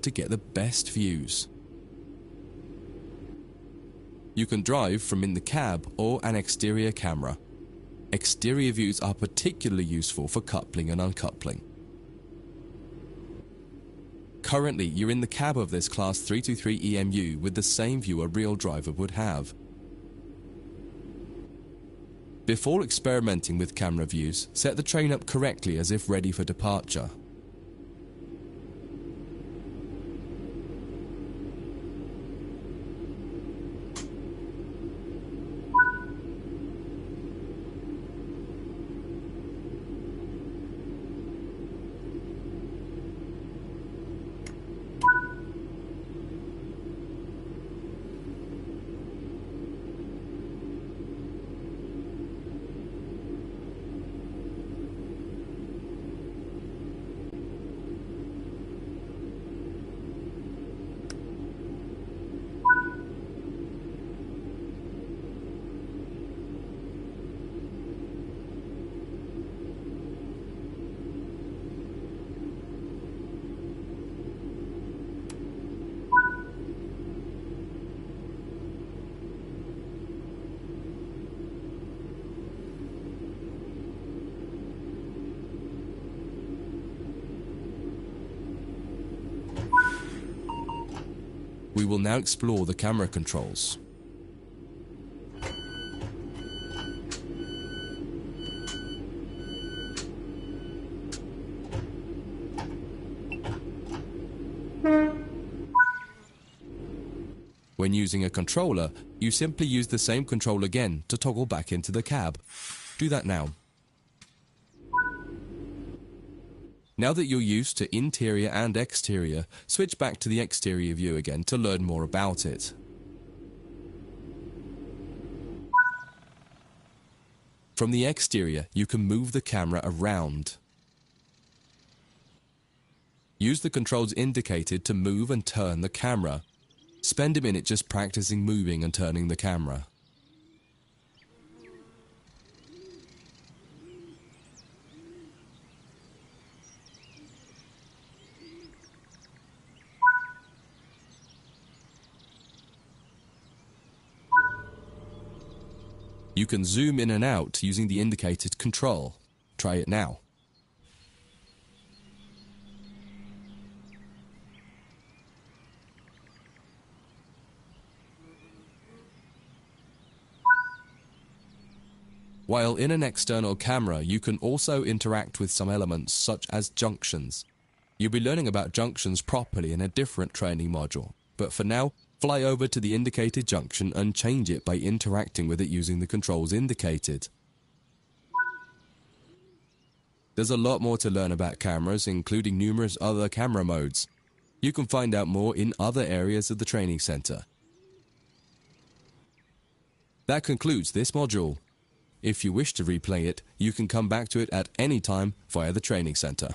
to get the best views. You can drive from in the cab or an exterior camera. Exterior views are particularly useful for coupling and uncoupling. Currently, you're in the cab of this Class 323 EMU with the same view a real driver would have. Before experimenting with camera views, set the train up correctly as if ready for departure. We will now explore the camera controls. When using a controller, you simply use the same control again to toggle back into the cab. Do that now. Now that you're used to interior and exterior, switch back to the exterior view again to learn more about it. From the exterior, you can move the camera around. Use the controls indicated to move and turn the camera. Spend a minute just practicing moving and turning the camera. You can zoom in and out using the indicated control. Try it now. While in an external camera, you can also interact with some elements such as junctions. You'll be learning about junctions properly in a different training module, but for now, fly over to the indicated junction and change it by interacting with it using the controls indicated. There's a lot more to learn about cameras, including numerous other camera modes. You can find out more in other areas of the training center. That concludes this module. If you wish to replay it, you can come back to it at any time via the training center.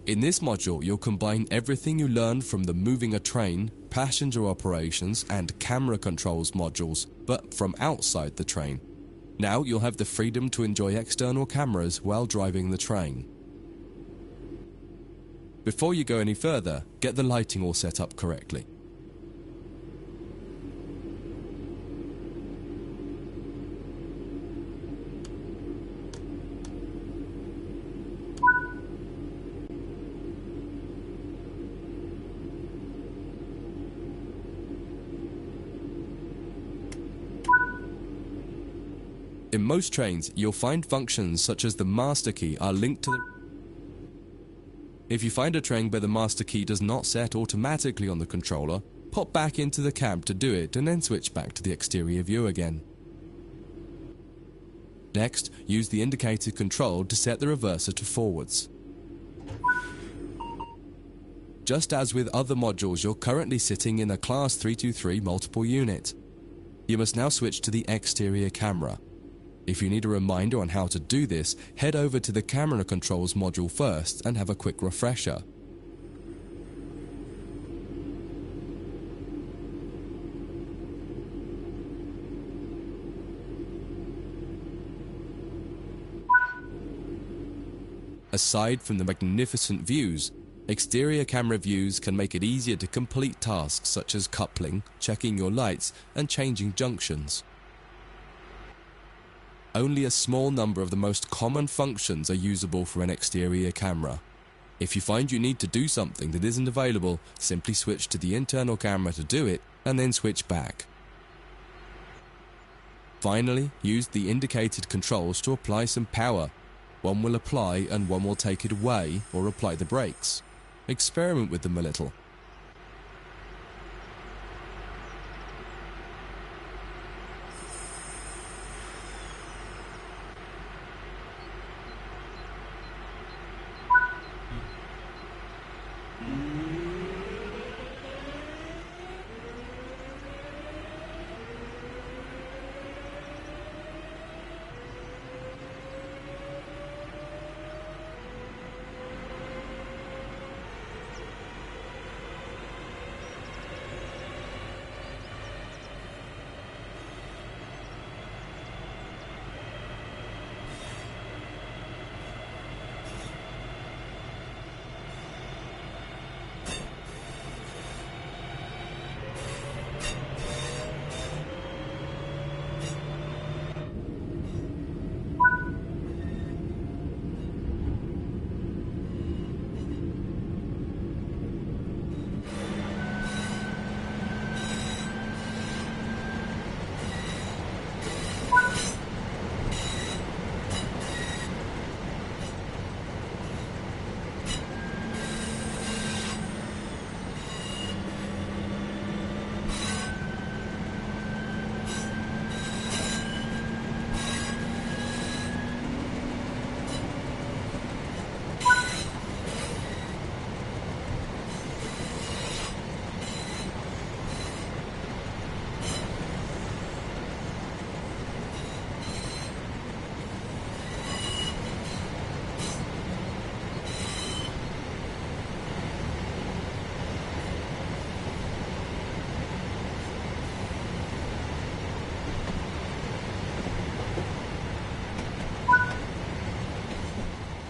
In this module, you'll combine everything you learned from the moving a train, passenger operations, and camera controls modules, but from outside the train. Now you'll have the freedom to enjoy external cameras while driving the train. Before you go any further, get the lighting all set up correctly. In most trains, you'll find functions such as the master key are linked to the... If you find a train where the master key does not set automatically on the controller, pop back into the cab to do it and then switch back to the exterior view again. Next, use the indicated control to set the reverser to forwards. Just as with other modules, you're currently sitting in a Class 323 multiple unit. You must now switch to the exterior camera. If you need a reminder on how to do this, head over to the camera controls module first and have a quick refresher. Aside from the magnificent views, exterior camera views can make it easier to complete tasks such as coupling, checking your lights, and changing junctions. Only a small number of the most common functions are usable for an exterior camera. If you find you need to do something that isn't available, simply switch to the internal camera to do it, and then switch back. Finally, use the indicated controls to apply some power. One will apply and one will take it away or apply the brakes. Experiment with them a little.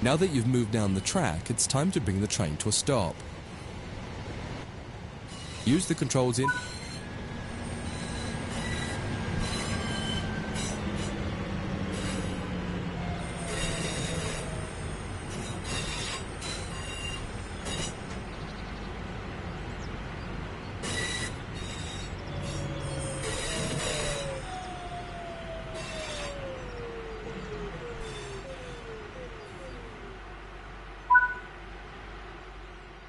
Now that you've moved down the track, it's time to bring the train to a stop. Use the controls in.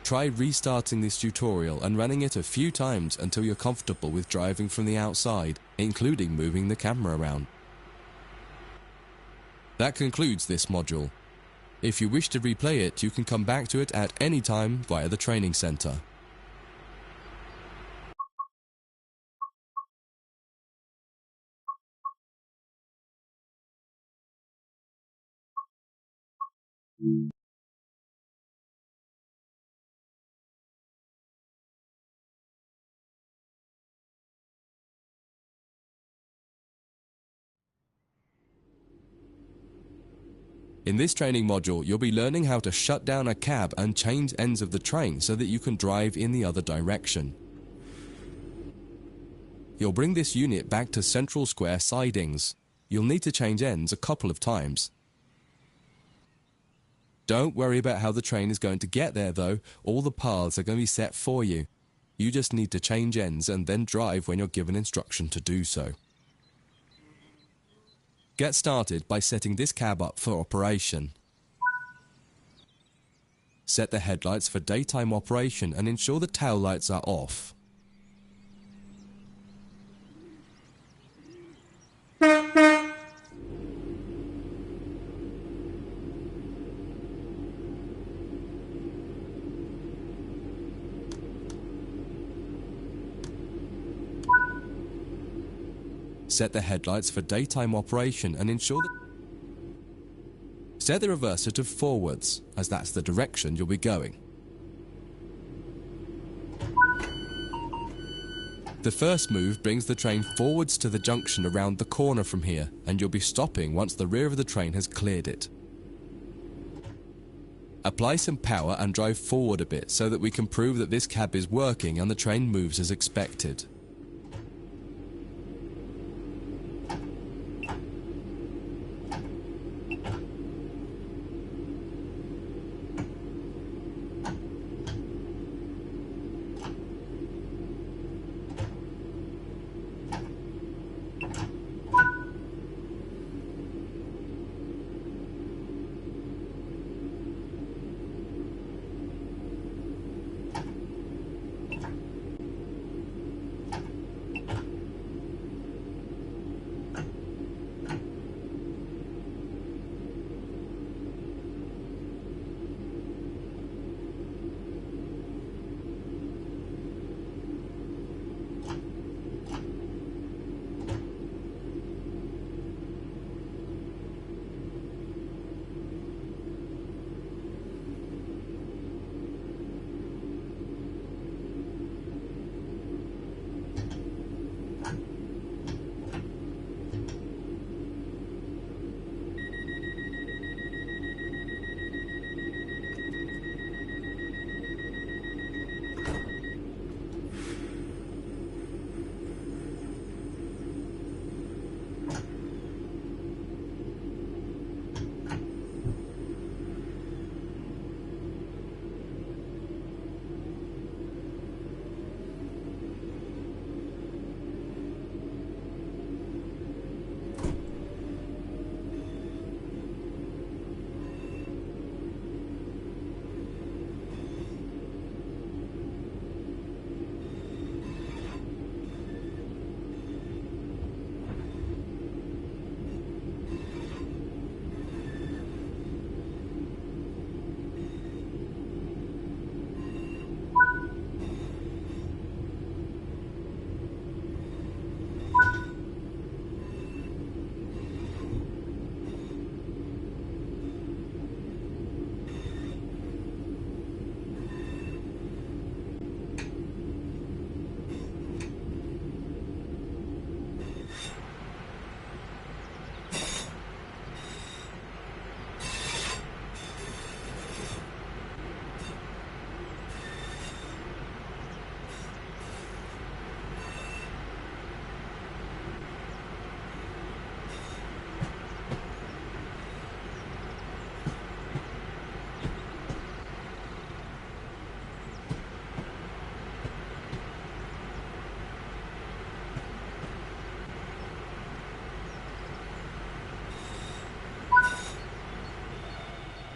Try restarting this tutorial and running it a few times until you're comfortable with driving from the outside, including moving the camera around. That concludes this module. If you wish to replay it, you can come back to it at any time via the training center. In this training module, you'll be learning how to shut down a cab and change ends of the train so that you can drive in the other direction. You'll bring this unit back to central square sidings. You'll need to change ends a couple of times. Don't worry about how the train is going to get there though, all the paths are going to be set for you. You just need to change ends and then drive when you're given instruction to do so. Get started by setting this cab up for operation. Set the headlights for daytime operation and ensure the tail lights are off. set the headlights for daytime operation and ensure that... Set the reverser to forwards, as that's the direction you'll be going. The first move brings the train forwards to the junction around the corner from here, and you'll be stopping once the rear of the train has cleared it. Apply some power and drive forward a bit so that we can prove that this cab is working and the train moves as expected.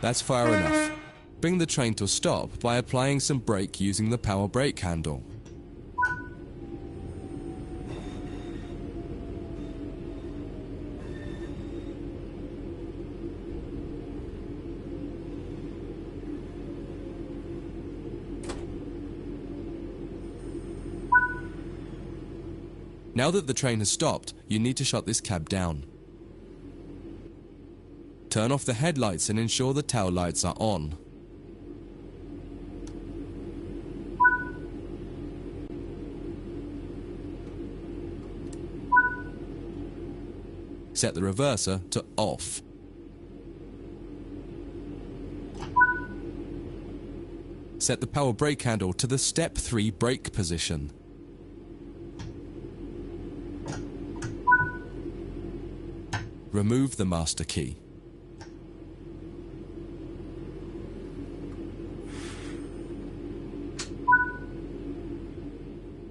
That's far enough. Bring the train to a stop by applying some brake using the power brake handle. Now that the train has stopped, you need to shut this cab down. Turn off the headlights and ensure the tail lights are on. Set the reverser to off. Set the power brake handle to the step 3 brake position. Remove the master key.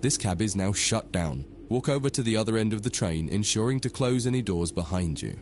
This cab is now shut down. Walk over to the other end of the train, ensuring to close any doors behind you.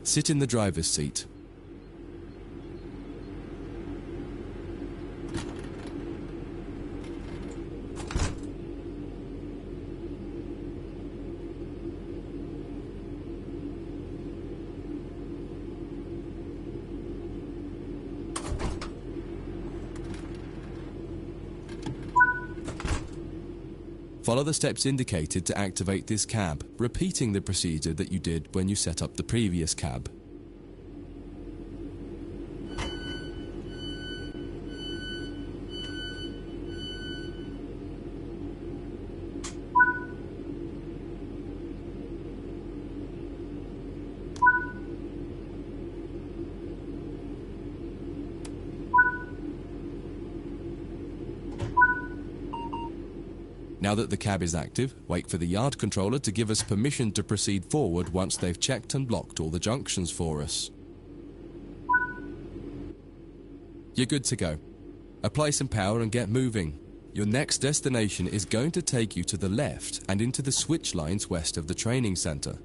Sit in the driver's seat. Follow the steps indicated to activate this cab, repeating the procedure that you did when you set up the previous cab. Now that the cab is active, wait for the yard controller to give us permission to proceed forward once they've checked and blocked all the junctions for us. You're good to go. Apply some power and get moving. Your next destination is going to take you to the left and into the switch lines west of the training center.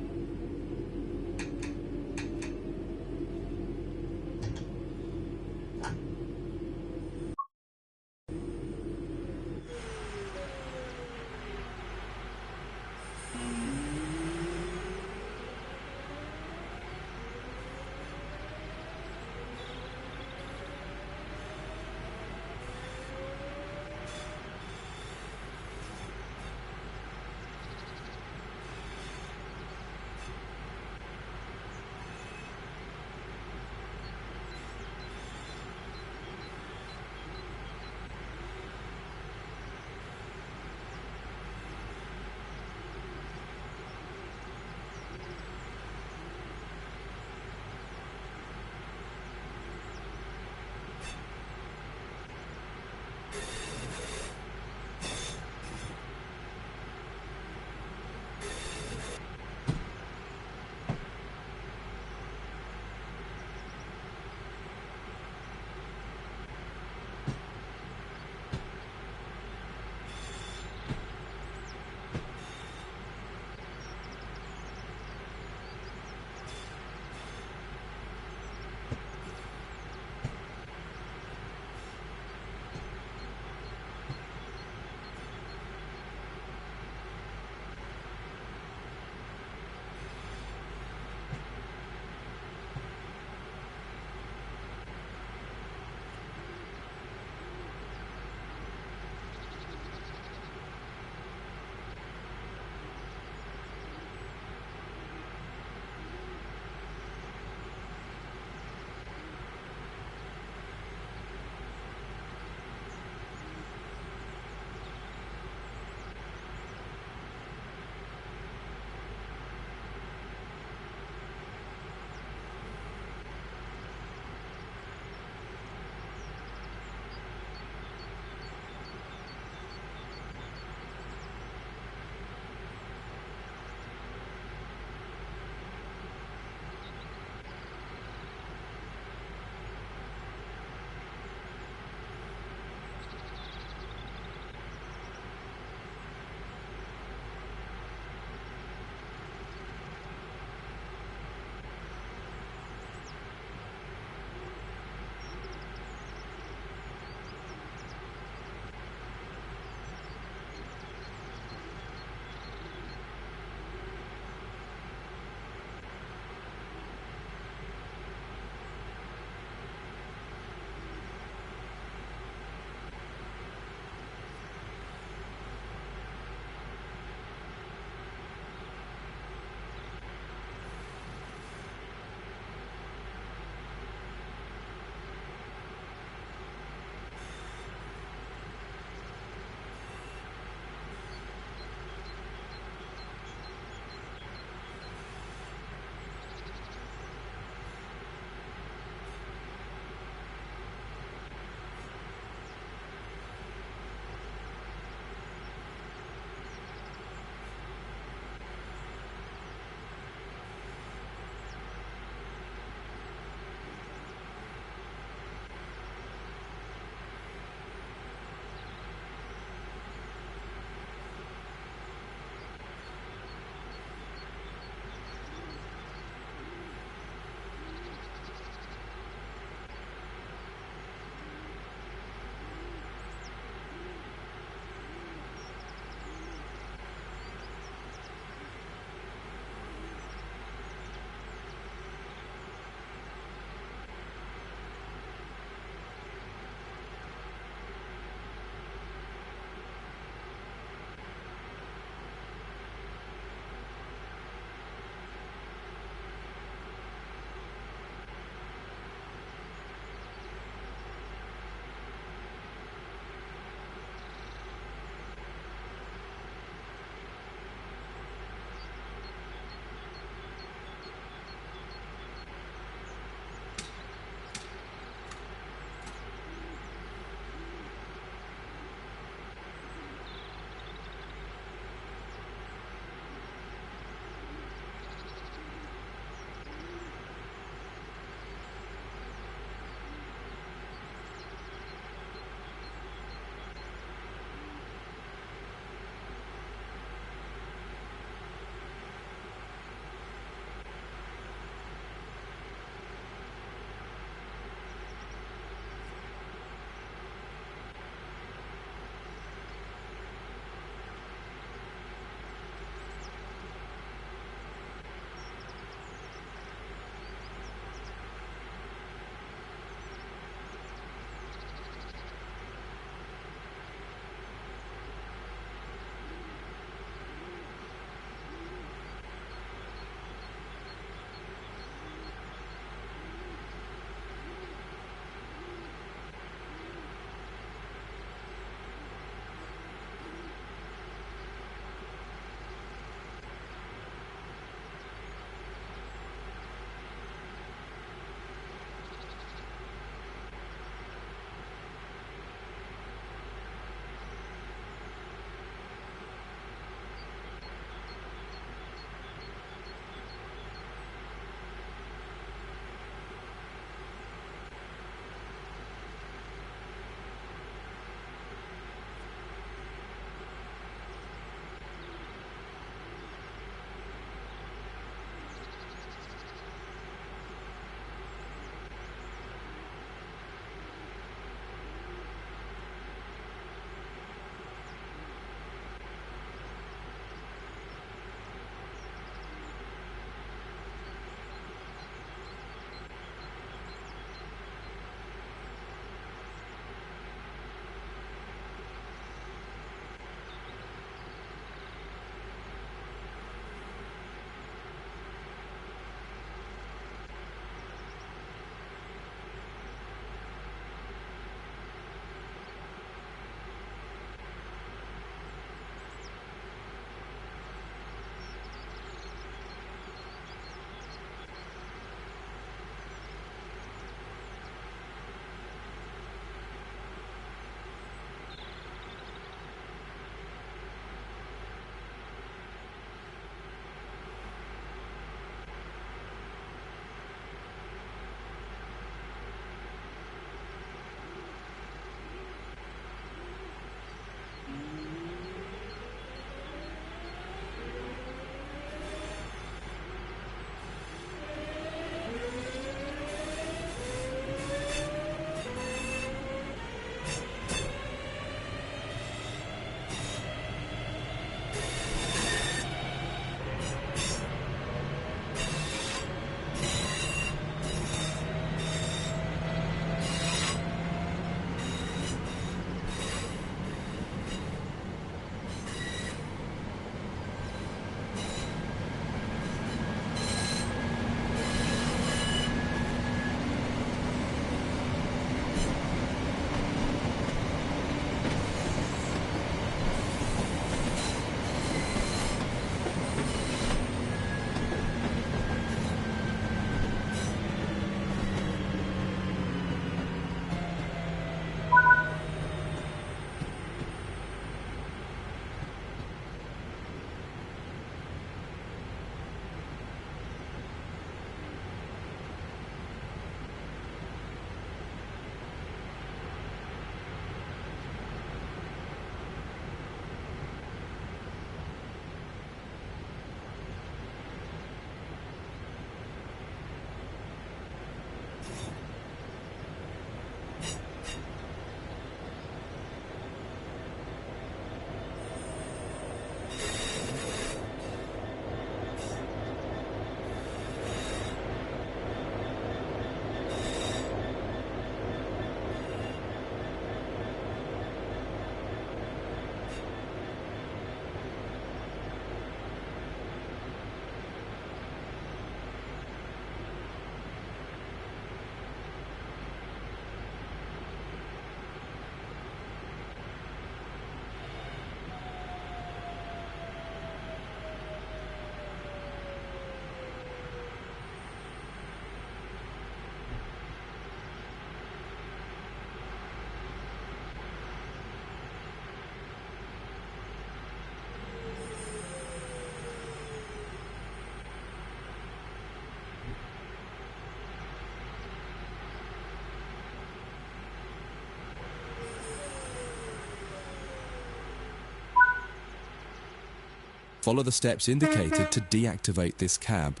Follow the steps indicated to deactivate this cab.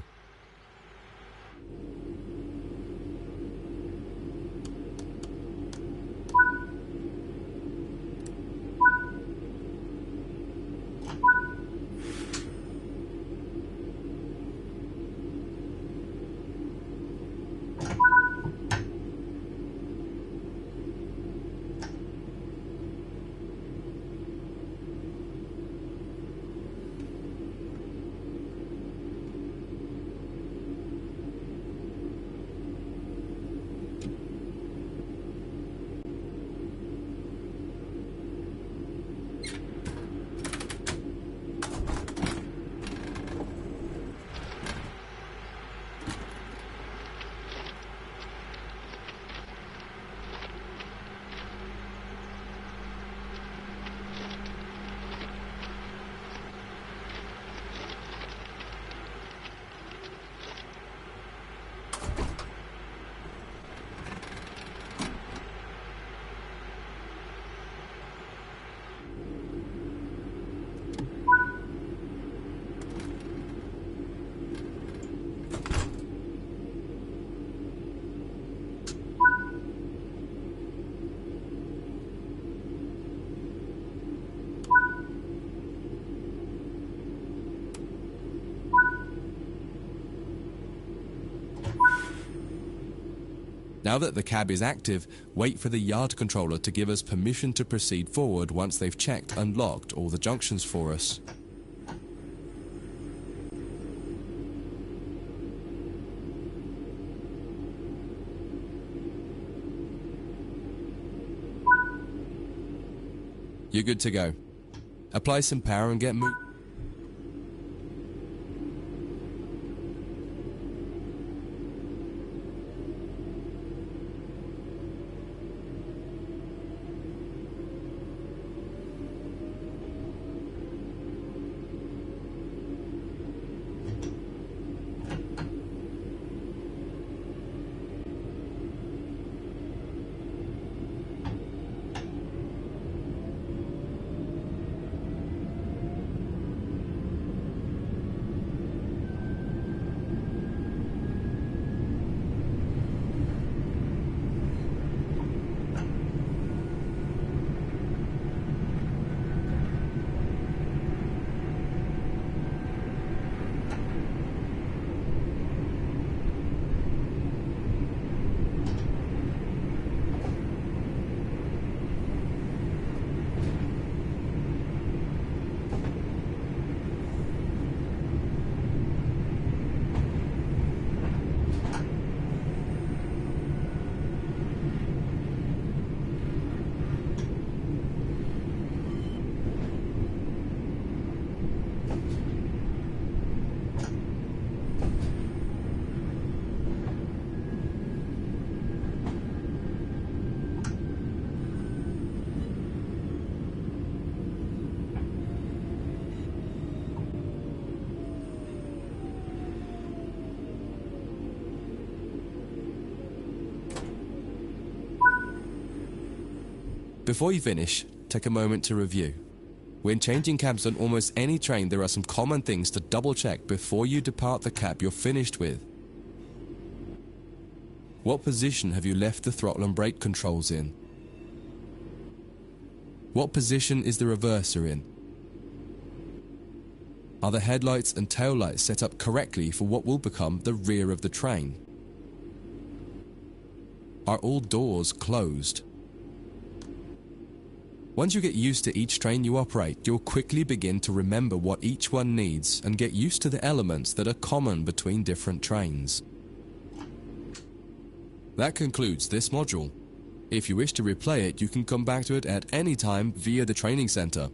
Now that the cab is active, wait for the yard controller to give us permission to proceed forward once they've checked and locked all the junctions for us. You're good to go. Apply some power and get moving. Before you finish, take a moment to review. When changing cabs on almost any train, there are some common things to double check before you depart the cab you're finished with. What position have you left the throttle and brake controls in? What position is the reverser in? Are the headlights and taillights set up correctly for what will become the rear of the train? Are all doors closed? Once you get used to each train you operate, you'll quickly begin to remember what each one needs and get used to the elements that are common between different trains. That concludes this module. If you wish to replay it, you can come back to it at any time via the training center.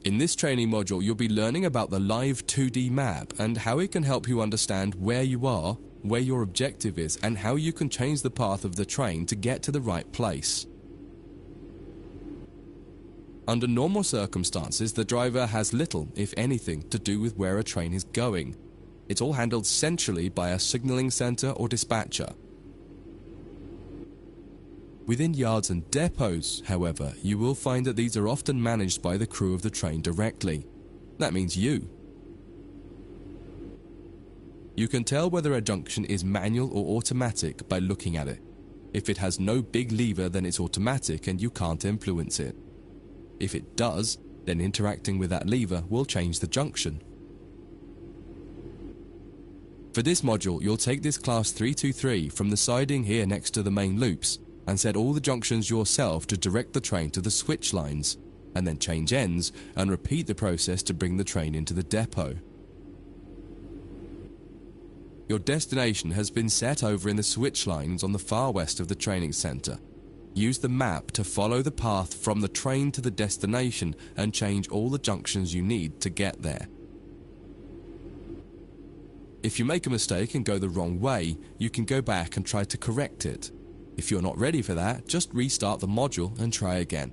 In this training module, you'll be learning about the live 2D map and how it can help you understand where you are, where your objective is, and how you can change the path of the train to get to the right place. Under normal circumstances, the driver has little, if anything, to do with where a train is going. It's all handled centrally by a signalling center or dispatcher. Within yards and depots, however, you will find that these are often managed by the crew of the train directly. That means you. You can tell whether a junction is manual or automatic by looking at it. If it has no big lever, then it's automatic and you can't influence it. If it does, then interacting with that lever will change the junction. For this module, you'll take this class 323 from the siding here next to the main loops and set all the junctions yourself to direct the train to the switch lines, and then change ends and repeat the process to bring the train into the depot. Your destination has been set over in the switch lines on the far west of the training center. Use the map to follow the path from the train to the destination and change all the junctions you need to get there. If you make a mistake and go the wrong way, you can go back and try to correct it. If you're not ready for that, just restart the module and try again.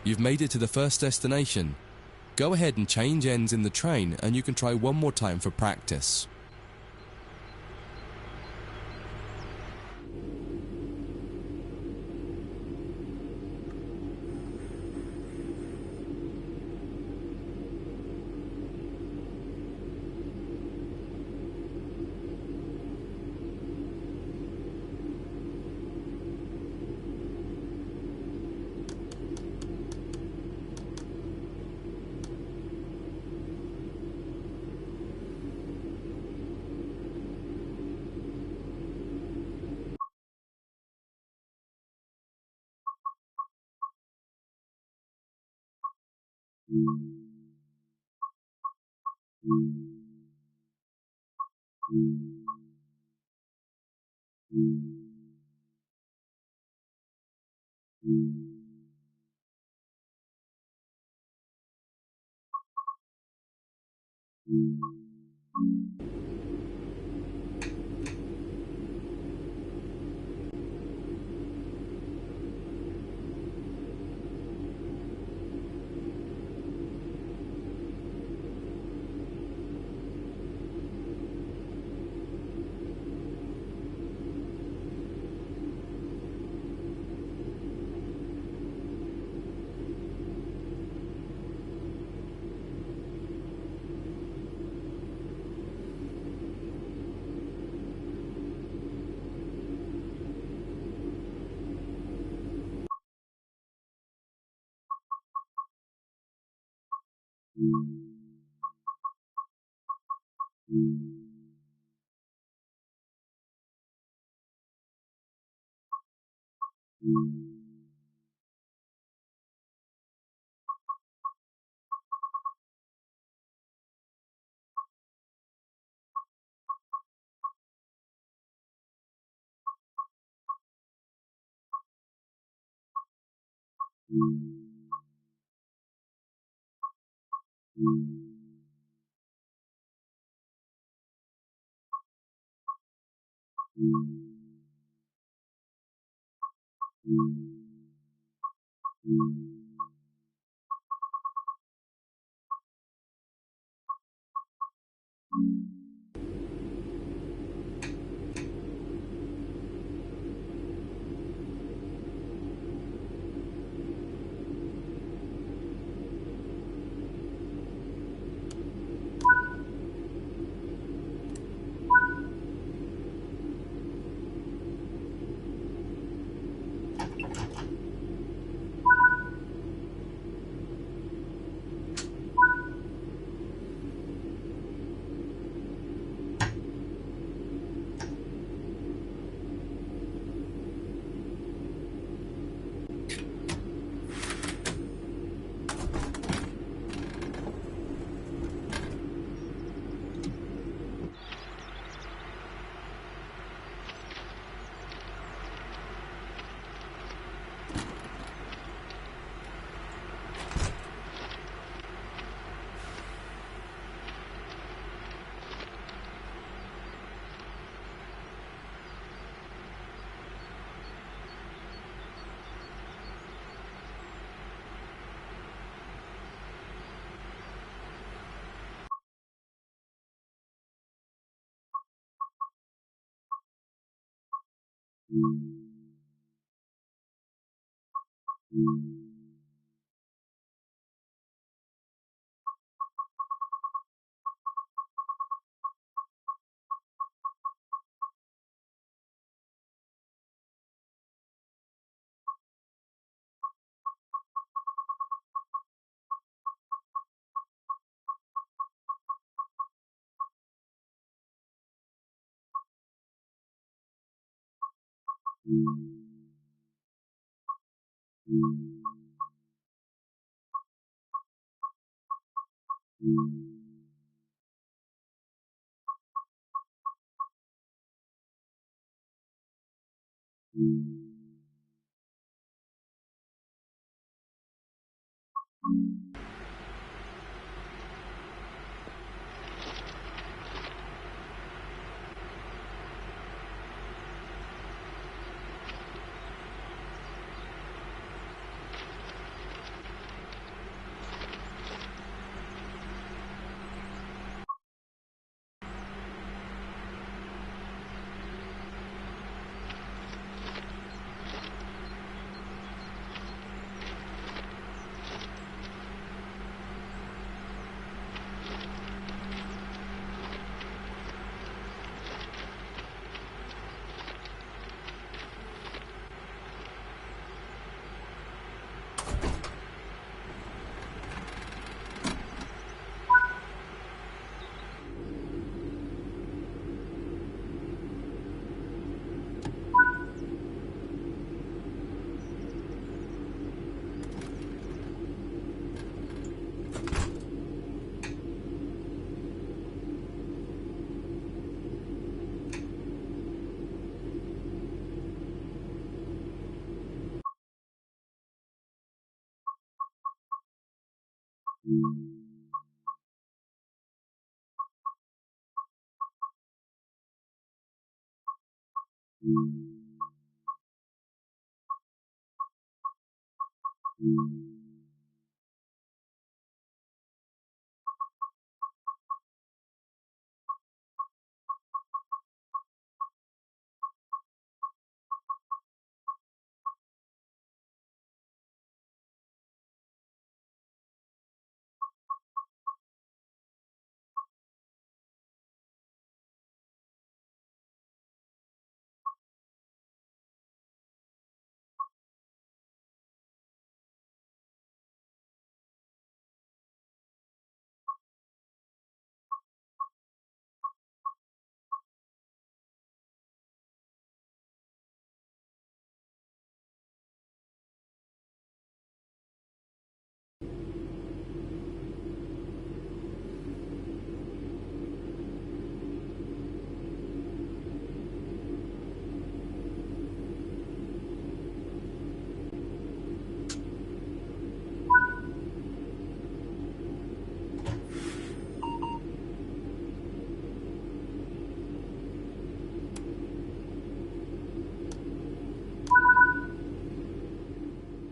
You've made it to the first destination. Go ahead and change ends in the train and you can try one more time for practice.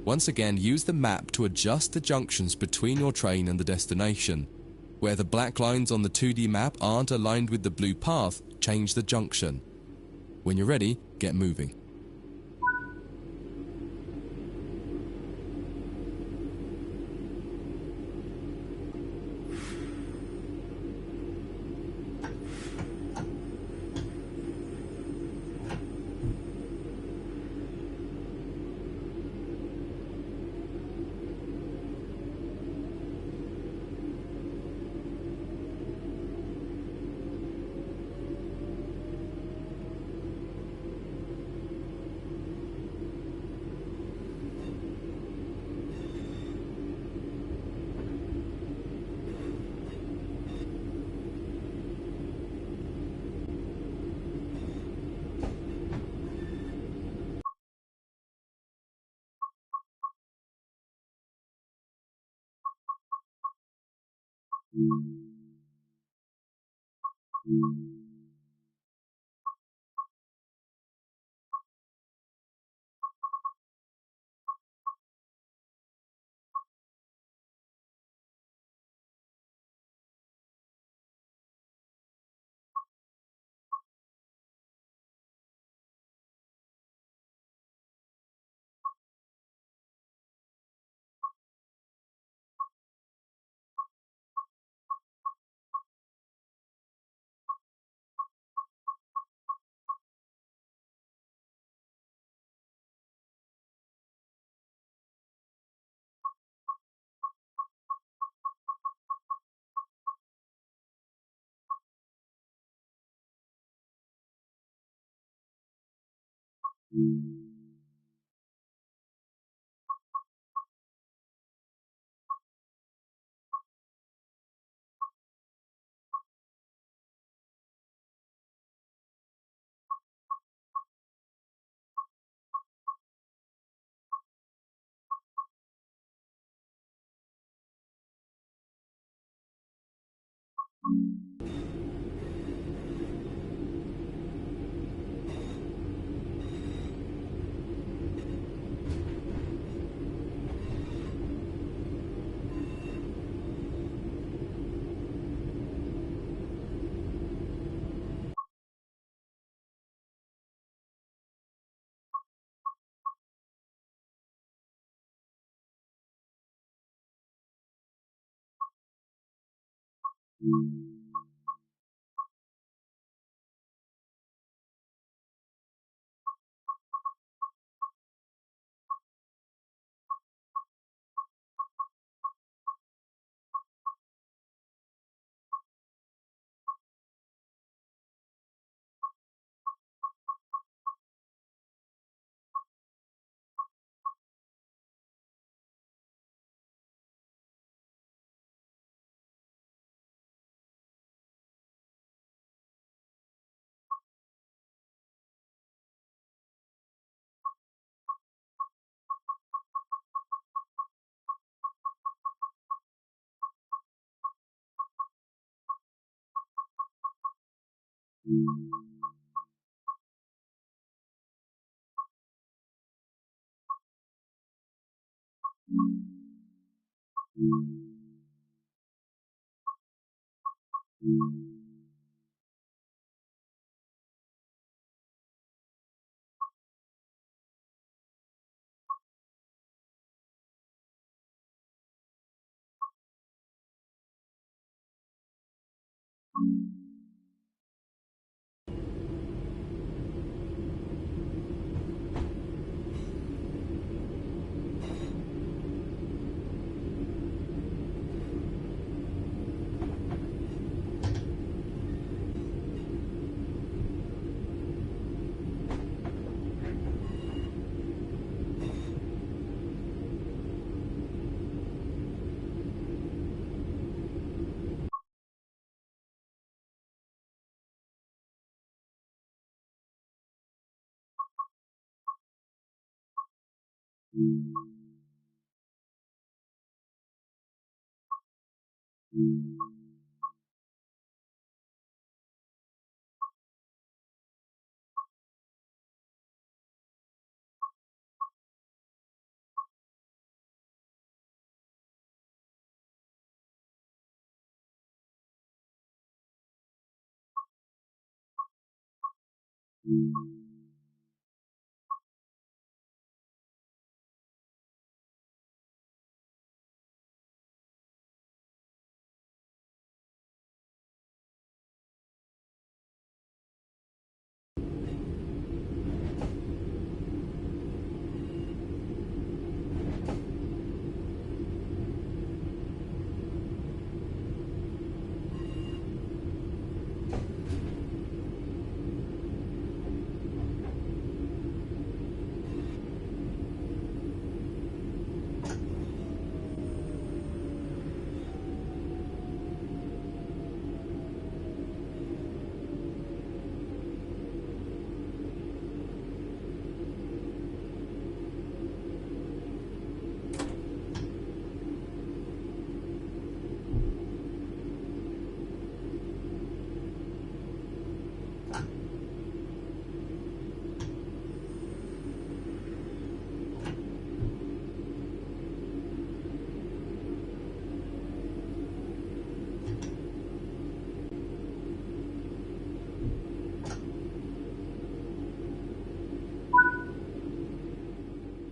Once again, use the map to adjust the junctions between your train and the destination. Where the black lines on the 2D map aren't aligned with the blue path, change the junction. When you're ready, get moving.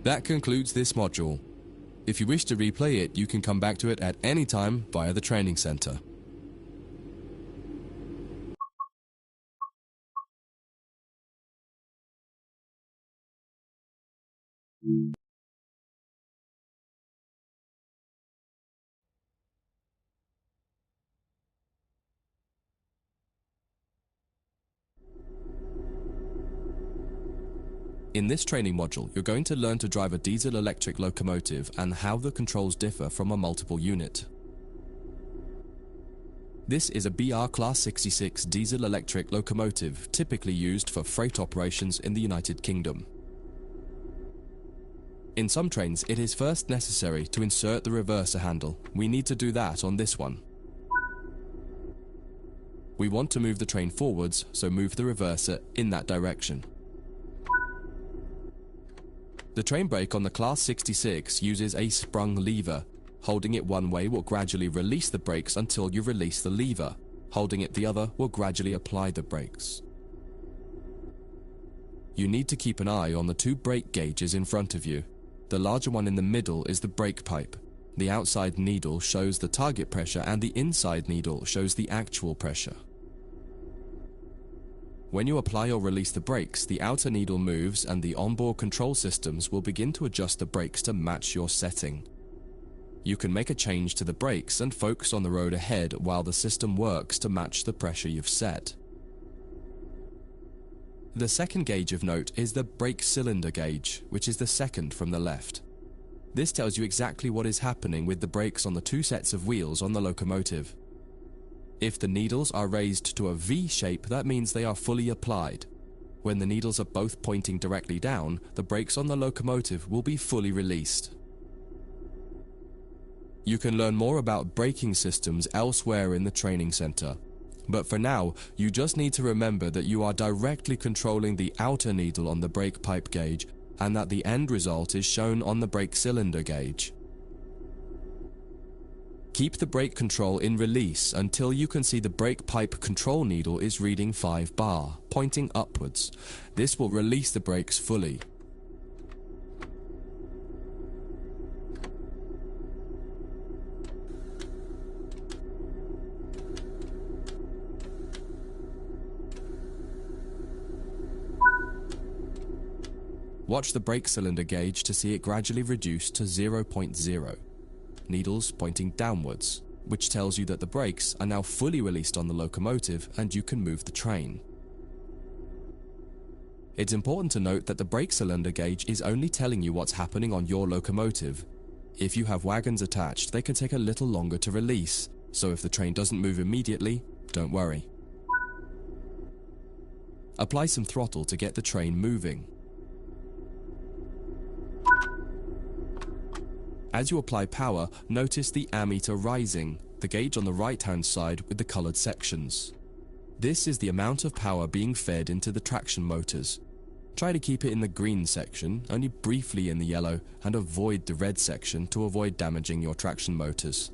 That concludes this module. If you wish to replay it, you can come back to it at any time via the training center. In this training module, you're going to learn to drive a diesel-electric locomotive and how the controls differ from a multiple unit. This is a BR Class 66 diesel-electric locomotive typically used for freight operations in the United Kingdom. In some trains, it is first necessary to insert the reverser handle. We need to do that on this one. We want to move the train forwards, so move the reverser in that direction. The train brake on the Class 66 uses a sprung lever. Holding it one way will gradually release the brakes until you release the lever. Holding it the other will gradually apply the brakes. You need to keep an eye on the two brake gauges in front of you. The larger one in the middle is the brake pipe. The outside needle shows the target pressure and the inside needle shows the actual pressure. When you apply or release the brakes, the outer needle moves and the onboard control systems will begin to adjust the brakes to match your setting. You can make a change to the brakes and focus on the road ahead while the system works to match the pressure you've set. The second gauge of note is the brake cylinder gauge, which is the second from the left. This tells you exactly what is happening with the brakes on the two sets of wheels on the locomotive. If the needles are raised to a V shape, that means they are fully applied. When the needles are both pointing directly down, the brakes on the locomotive will be fully released. You can learn more about braking systems elsewhere in the training center. But for now, you just need to remember that you are directly controlling the outer needle on the brake pipe gauge and that the end result is shown on the brake cylinder gauge. Keep the brake control in release until you can see the brake pipe control needle is reading 5 bar, pointing upwards. This will release the brakes fully. Watch the brake cylinder gauge to see it gradually reduce to 0.0. Needles pointing downwards, which tells you that the brakes are now fully released on the locomotive and you can move the train. It's important to note that the brake cylinder gauge is only telling you what's happening on your locomotive. If you have wagons attached, they can take a little longer to release, so if the train doesn't move immediately, don't worry. Apply some throttle to get the train moving. As you apply power, notice the ammeter rising, the gauge on the right-hand side with the colored sections. This is the amount of power being fed into the traction motors. Try to keep it in the green section, only briefly in the yellow, and avoid the red section to avoid damaging your traction motors.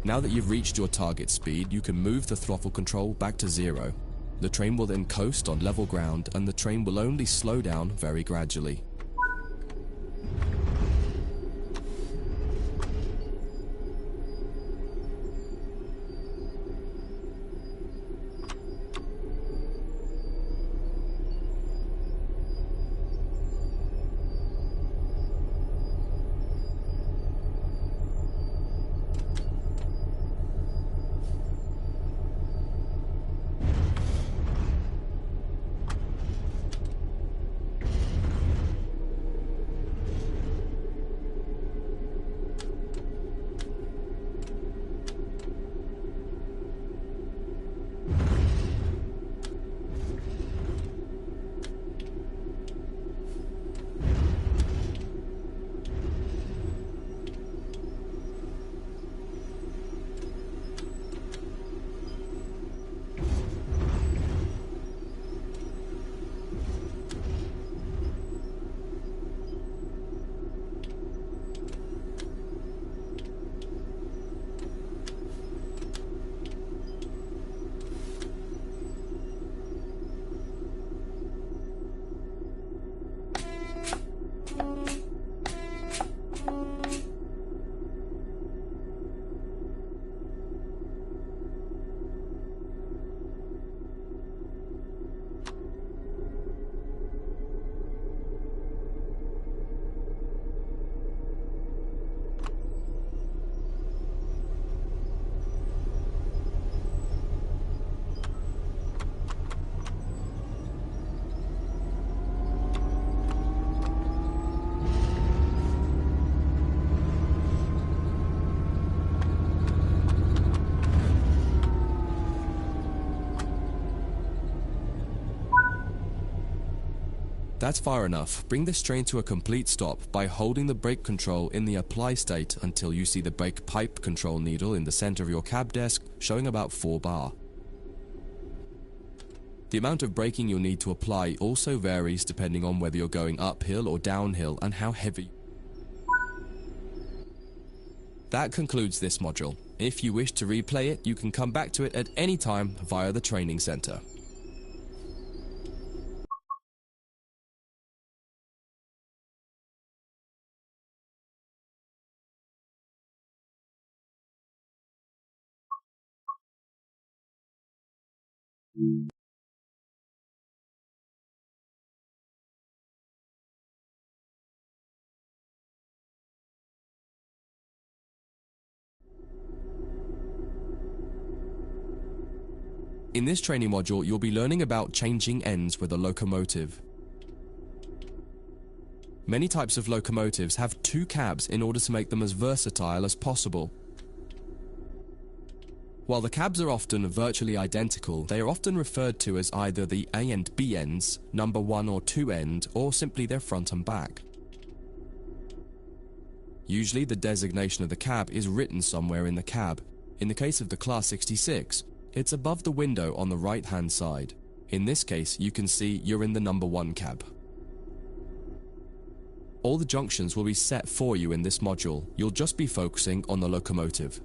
Now that you've reached your target speed, you can move the throttle control back to 0. The train will then coast on level ground and the train will only slow down very gradually. That's far enough. Bring this train to a complete stop by holding the brake control in the apply state until you see the brake pipe control needle in the center of your cab desk showing about 4 bar. The amount of braking you'll need to apply also varies depending on whether you're going uphill or downhill and how heavy. That concludes this module. If you wish to replay it, you can come back to it at any time via the training center. In this training module, you'll be learning about changing ends with a locomotive. Many types of locomotives have 2 cabs in order to make them as versatile as possible. While the cabs are often virtually identical, they are often referred to as either the A and B ends, number 1 or 2 end, or simply their front and back. Usually the designation of the cab is written somewhere in the cab. In the case of the Class 66, it's above the window on the right-hand side. In this case, you can see you're in the number 1 cab. All the junctions will be set for you in this module. You'll just be focusing on the locomotive.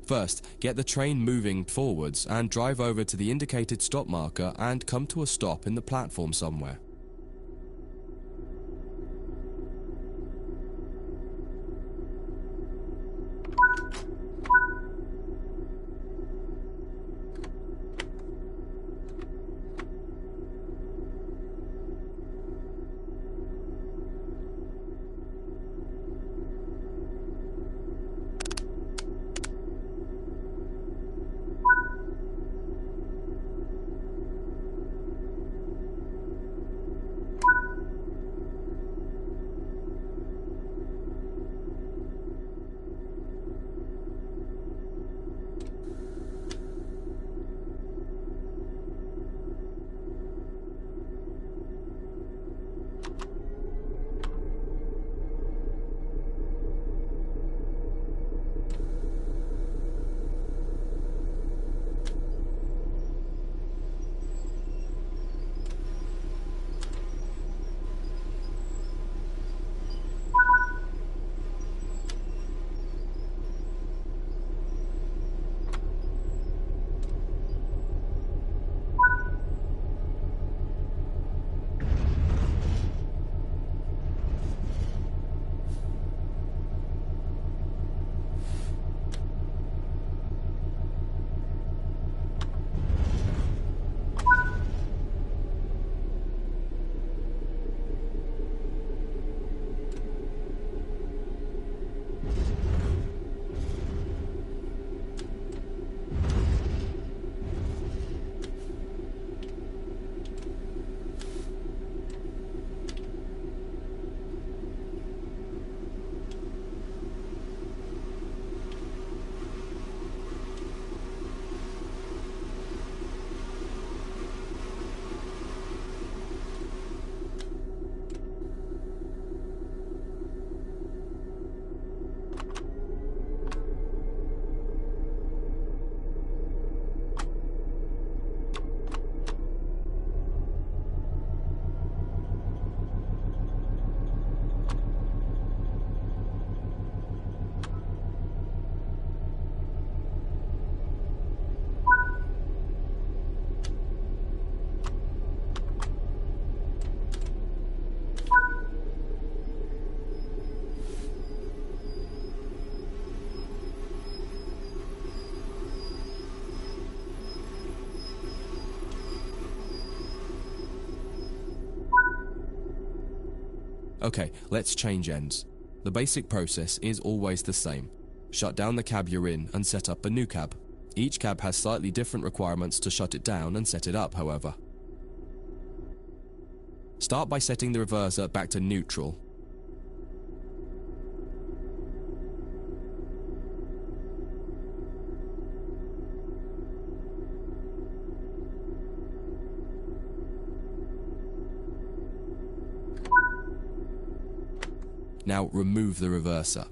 First, get the train moving forwards and drive over to the indicated stop marker and come to a stop in the platform somewhere. Okay, let's change ends. The basic process is always the same. Shut down the cab you're in and set up a new cab. Each cab has slightly different requirements to shut it down and set it up, however. Start by setting the reverser back to neutral. Now remove the reverser.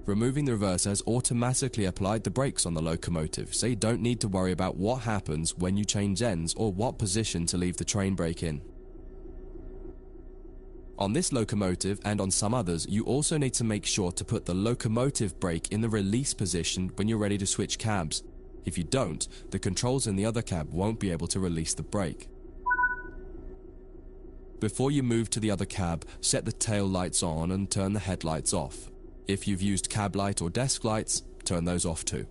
Removing the reverser has automatically applied the brakes on the locomotive, so you don't need to worry about what happens when you change ends or what position to leave the train brake in. On this locomotive and on some others, you also need to make sure to put the locomotive brake in the release position when you're ready to switch cabs. If you don't, the controls in the other cab won't be able to release the brake. Before you move to the other cab, set the tail lights on and turn the headlights off. If you've used cab light or desk lights, turn those off too.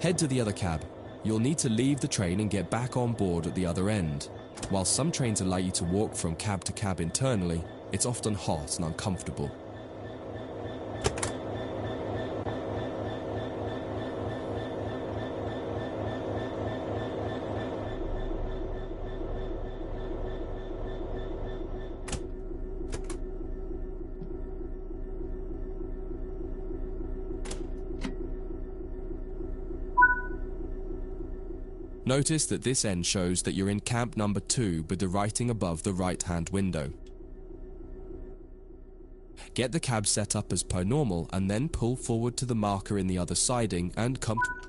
Head to the other cab. You'll need to leave the train and get back on board at the other end. While some trains allow you to walk from cab to cab internally, it's often hot and uncomfortable. Notice that this end shows that you're in cab number 2 with the writing above the right-hand window. Get the cab set up as per normal and then pull forward to the marker in the other siding and come to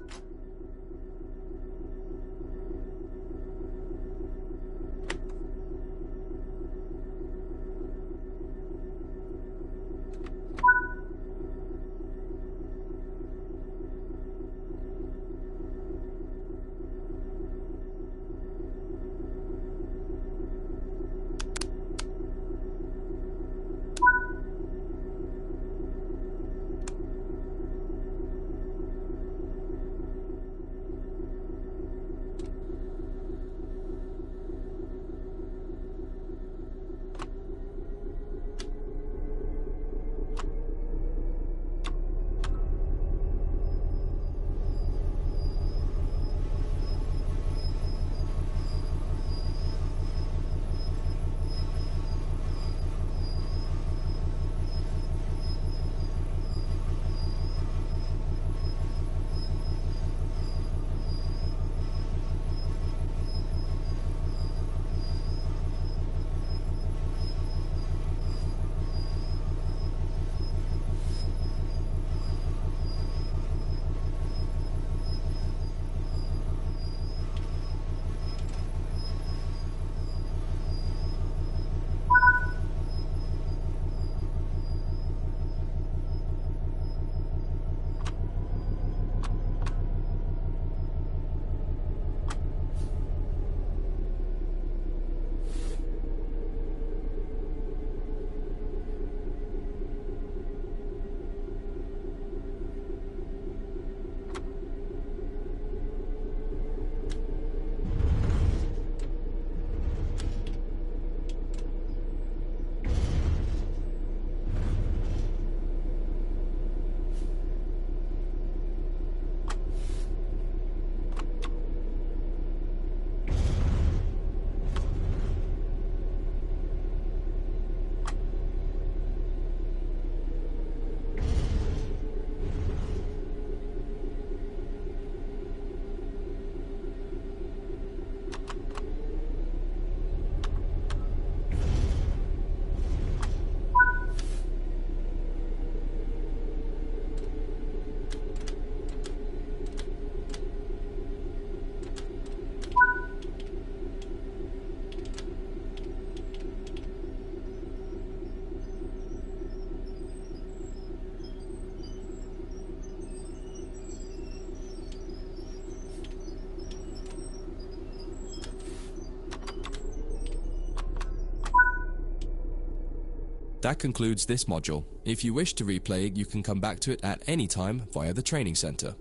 That concludes this module. If you wish to replay it, you can come back to it at any time via the training center.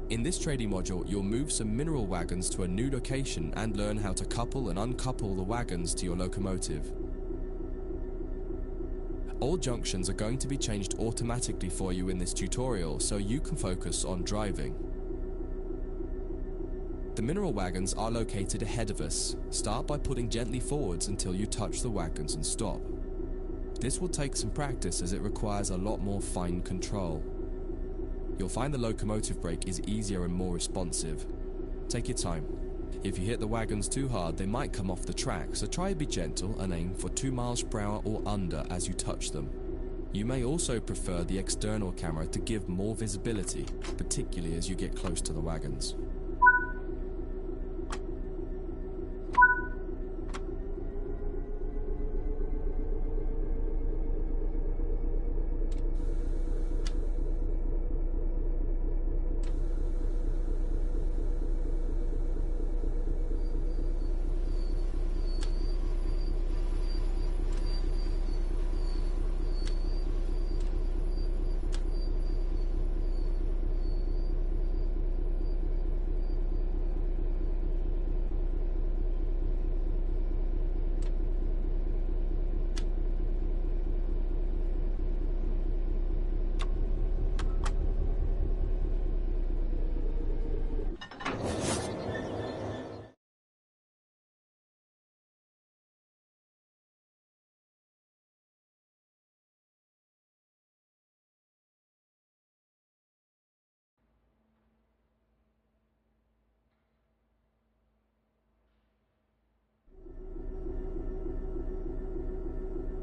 In this trading module, you'll move some mineral wagons to a new location and learn how to couple and uncouple the wagons to your locomotive. All junctions are going to be changed automatically for you in this tutorial so you can focus on driving. The mineral wagons are located ahead of us. Start by putting gently forwards until you touch the wagons and stop. This will take some practice as it requires a lot more fine control. You'll find the locomotive brake is easier and more responsive. Take your time. If you hit the wagons too hard, they might come off the track, so try to be gentle and aim for 2 miles per hour or under as you touch them. You may also prefer the external camera to give more visibility, particularly as you get close to the wagons.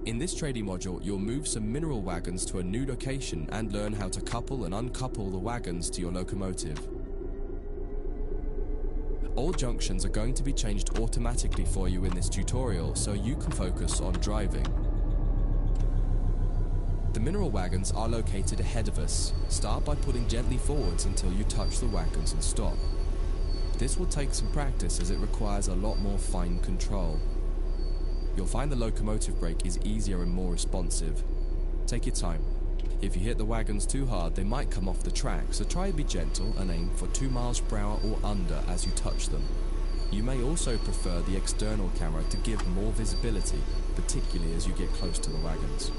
In this trading module, you'll move some mineral wagons to a new location and learn how to couple and uncouple the wagons to your locomotive. All junctions are going to be changed automatically for you in this tutorial so you can focus on driving. The mineral wagons are located ahead of us. Start by putting gently forwards until you touch the wagons and stop. This will take some practice as it requires a lot more fine control. You'll find the locomotive brake is easier and more responsive. Take your time. If you hit the wagons too hard, they might come off the track, so try to be gentle and aim for 2 miles per hour or under as you touch them. You may also prefer the external camera to give more visibility, particularly as you get close to the wagons.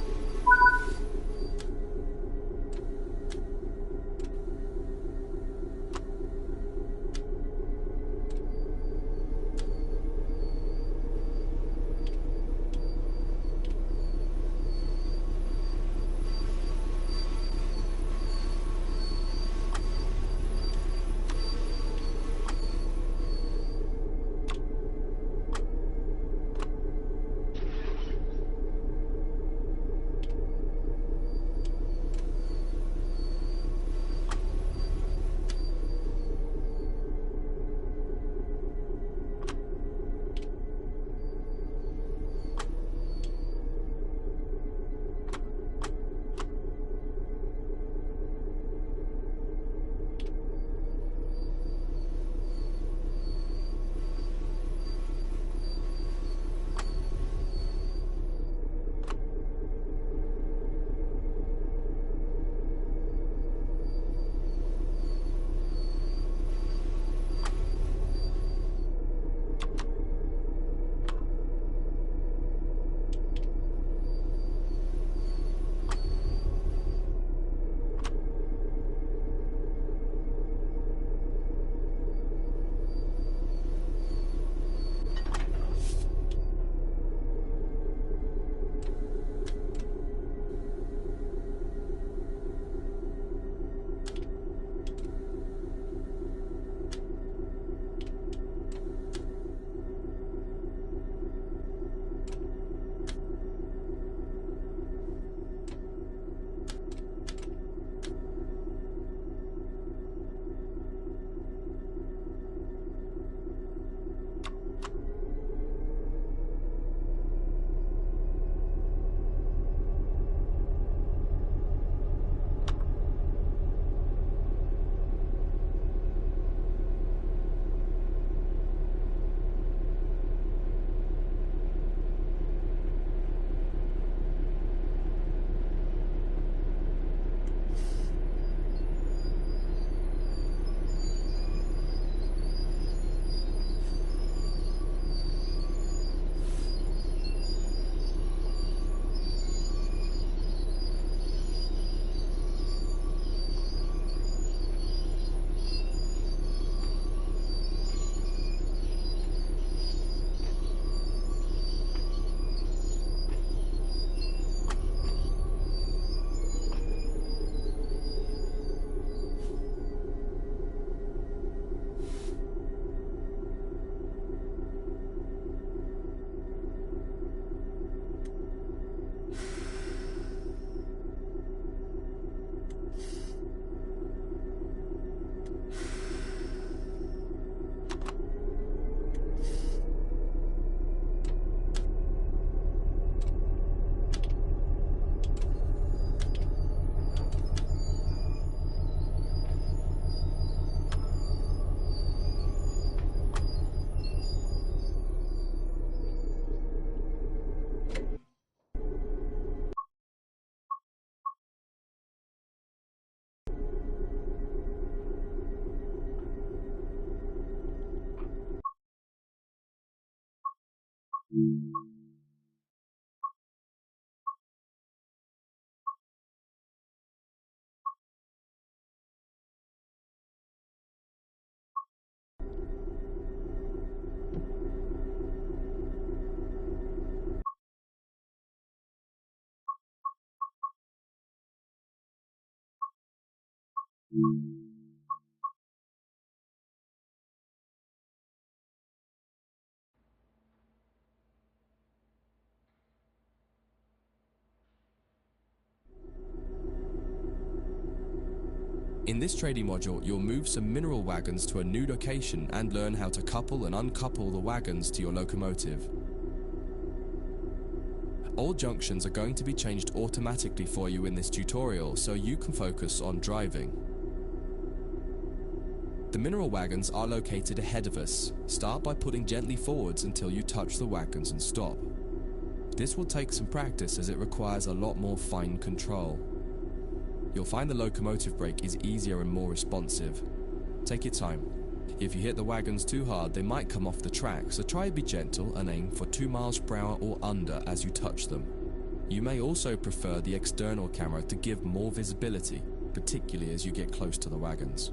In this trading module, you'll move some mineral wagons to a new location and learn how to couple and uncouple the wagons to your locomotive. All junctions are going to be changed automatically for you in this tutorial so you can focus on driving. The mineral wagons are located ahead of us. Start by putting gently forwards until you touch the wagons and stop. This will take some practice as it requires a lot more fine control. You'll find the locomotive brake is easier and more responsive. Take your time. If you hit the wagons too hard, they might come off the track, so try to be gentle and aim for 2 miles per hour or under as you touch them. You may also prefer the external camera to give more visibility, particularly as you get close to the wagons.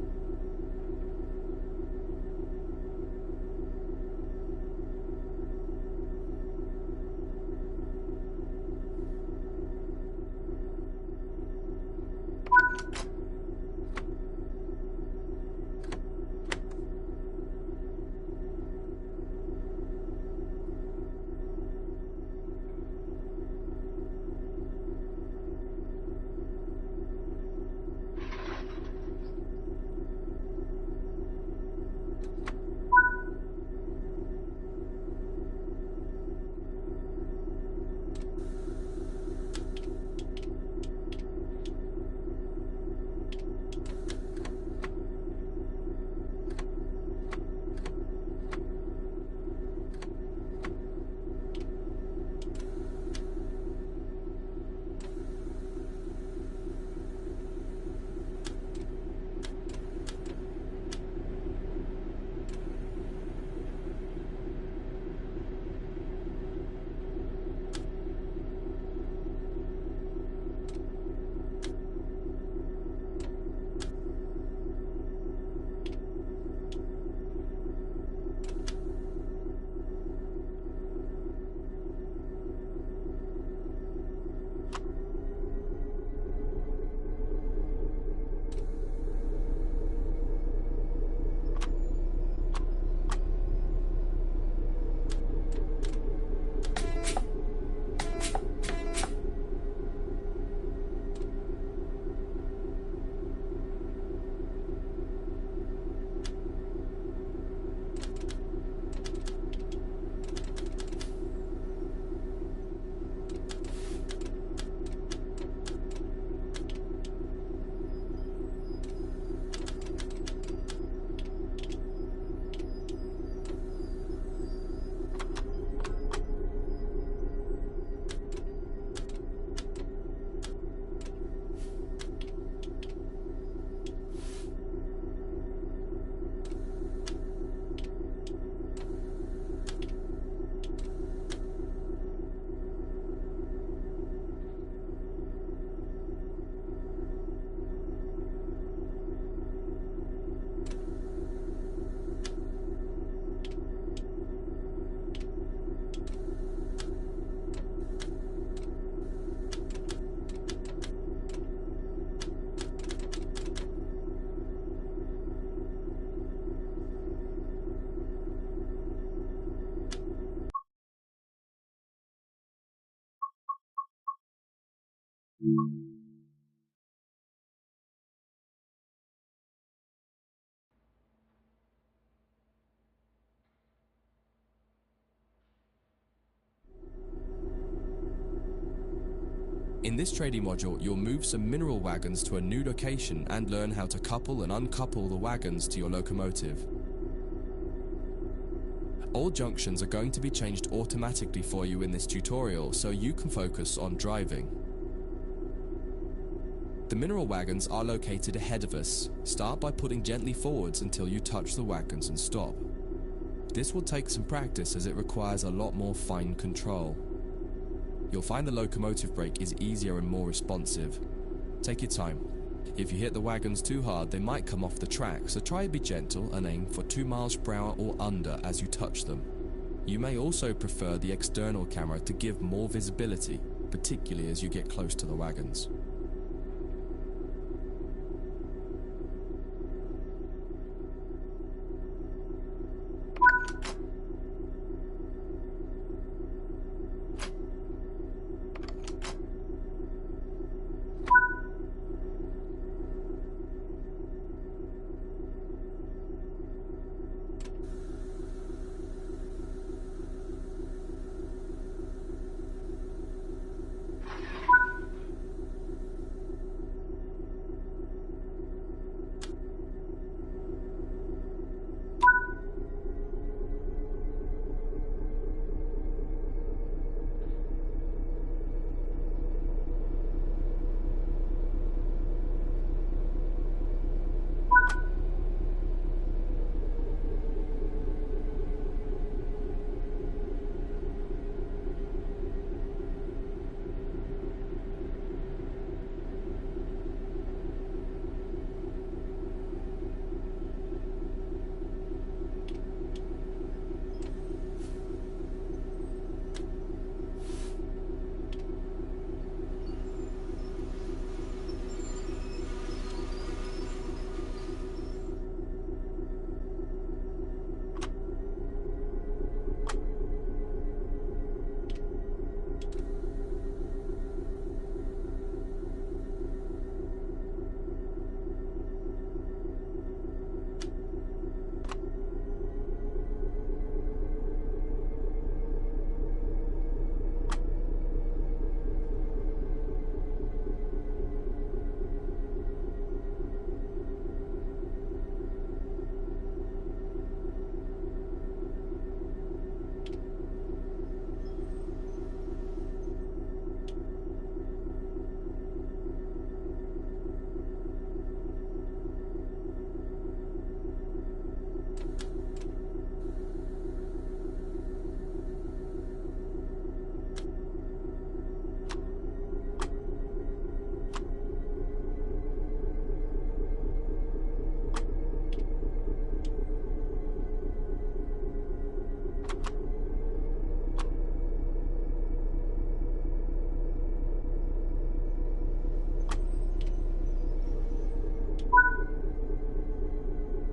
In this trading module, you'll move some mineral wagons to a new location and learn how to couple and uncouple the wagons to your locomotive. All junctions are going to be changed automatically for you in this tutorial so you can focus on driving. The mineral wagons are located ahead of us. Start by putting gently forwards until you touch the wagons and stop. This will take some practice as it requires a lot more fine control. You'll find the locomotive brake is easier and more responsive. Take your time. If you hit the wagons too hard, they might come off the track, so try to be gentle and aim for 2 miles per hour or under as you touch them. You may also prefer the external camera to give more visibility, particularly as you get close to the wagons.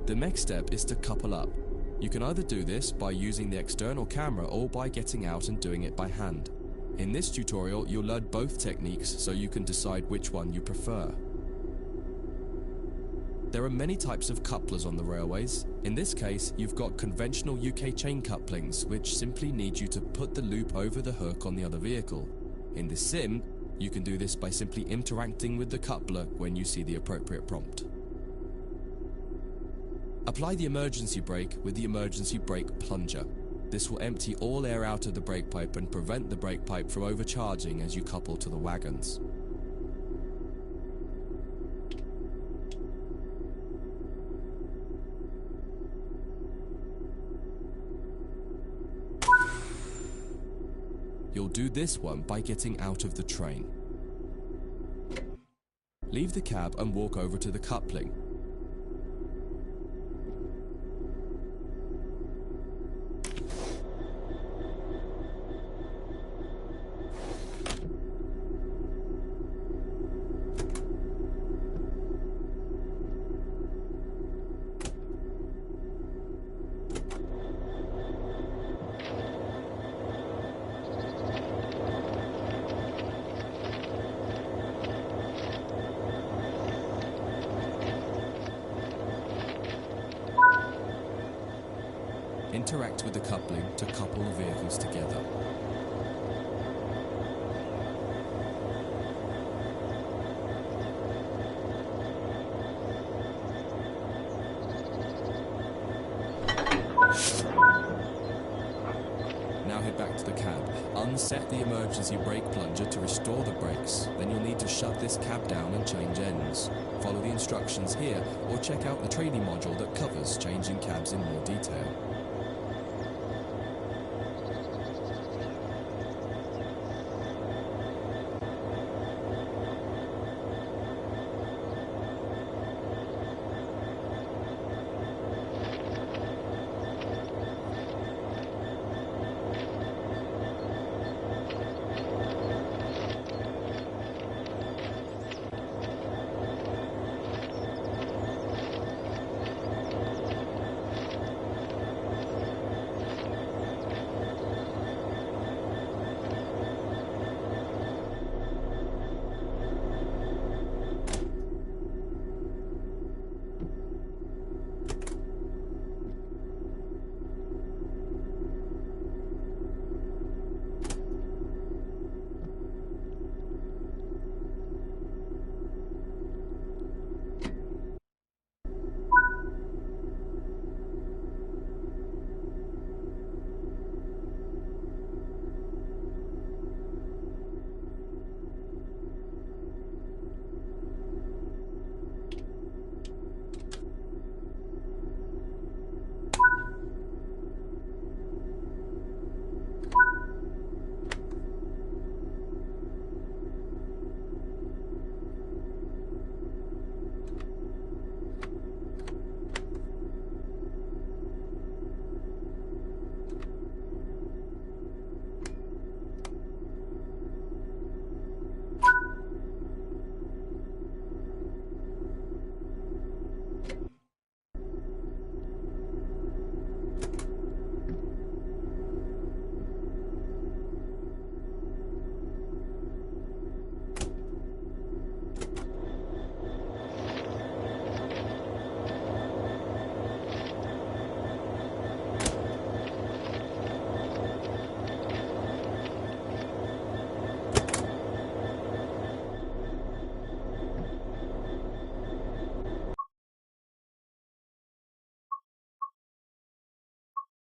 The next step is to couple up. You can either do this by using the external camera or by getting out and doing it by hand. In this tutorial, you'll learn both techniques so you can decide which one you prefer. There are many types of couplers on the railways. In this case, you've got conventional UK chain couplings, which simply need you to put the loop over the hook on the other vehicle. In the sim, you can do this by simply interacting with the coupler when you see the appropriate prompt. Apply the emergency brake with the emergency brake plunger. This will empty all air out of the brake pipe and prevent the brake pipe from overcharging as you couple to the wagons. You'll do this one by getting out of the train. Leave the cab and walk over to the coupling. Interact with the coupling to couple the vehicles together. Now head back to the cab. Unset the emergency brake plunger to restore the brakes. Then you'll need to shut this cab down and change ends. Follow the instructions here or check out the training module that covers changing cabs in more detail.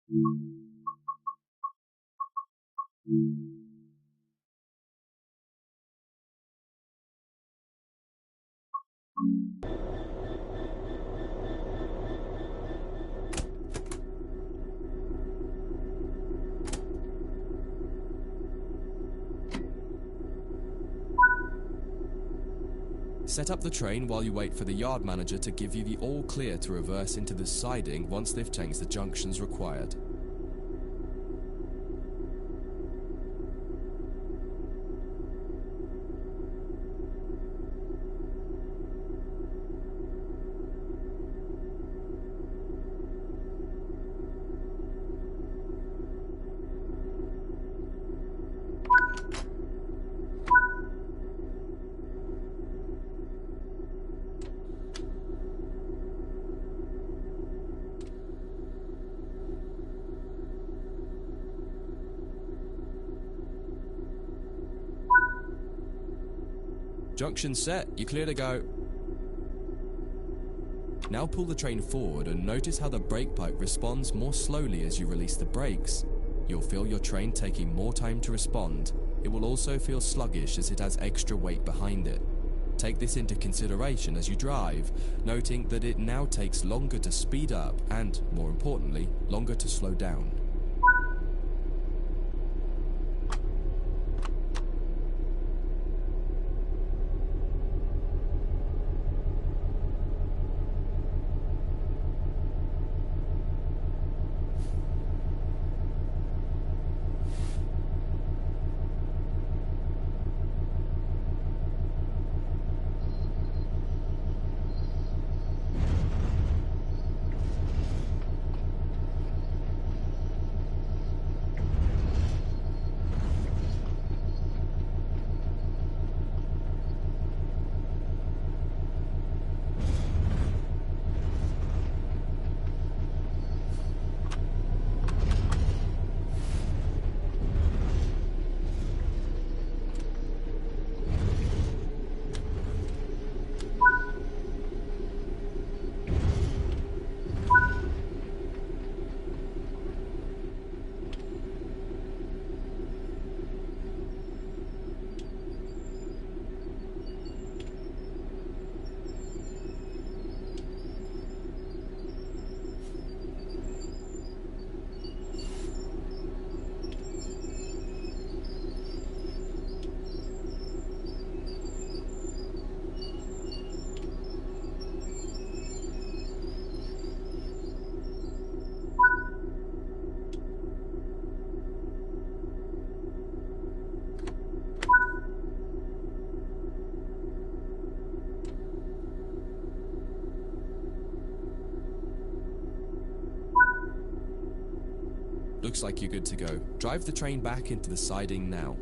Set up the train while you wait for the yard manager to give you the all clear to reverse into the siding once they've changed the junctions required. Junction set, you clear to go. Now pull the train forward and notice how the brake pipe responds more slowly as you release the brakes. You'll feel your train taking more time to respond. It will also feel sluggish as it has extra weight behind it. Take this into consideration as you drive, noting that it now takes longer to speed up and, more importantly, longer to slow down. Looks like you're good to go. Drive the train back into the siding now.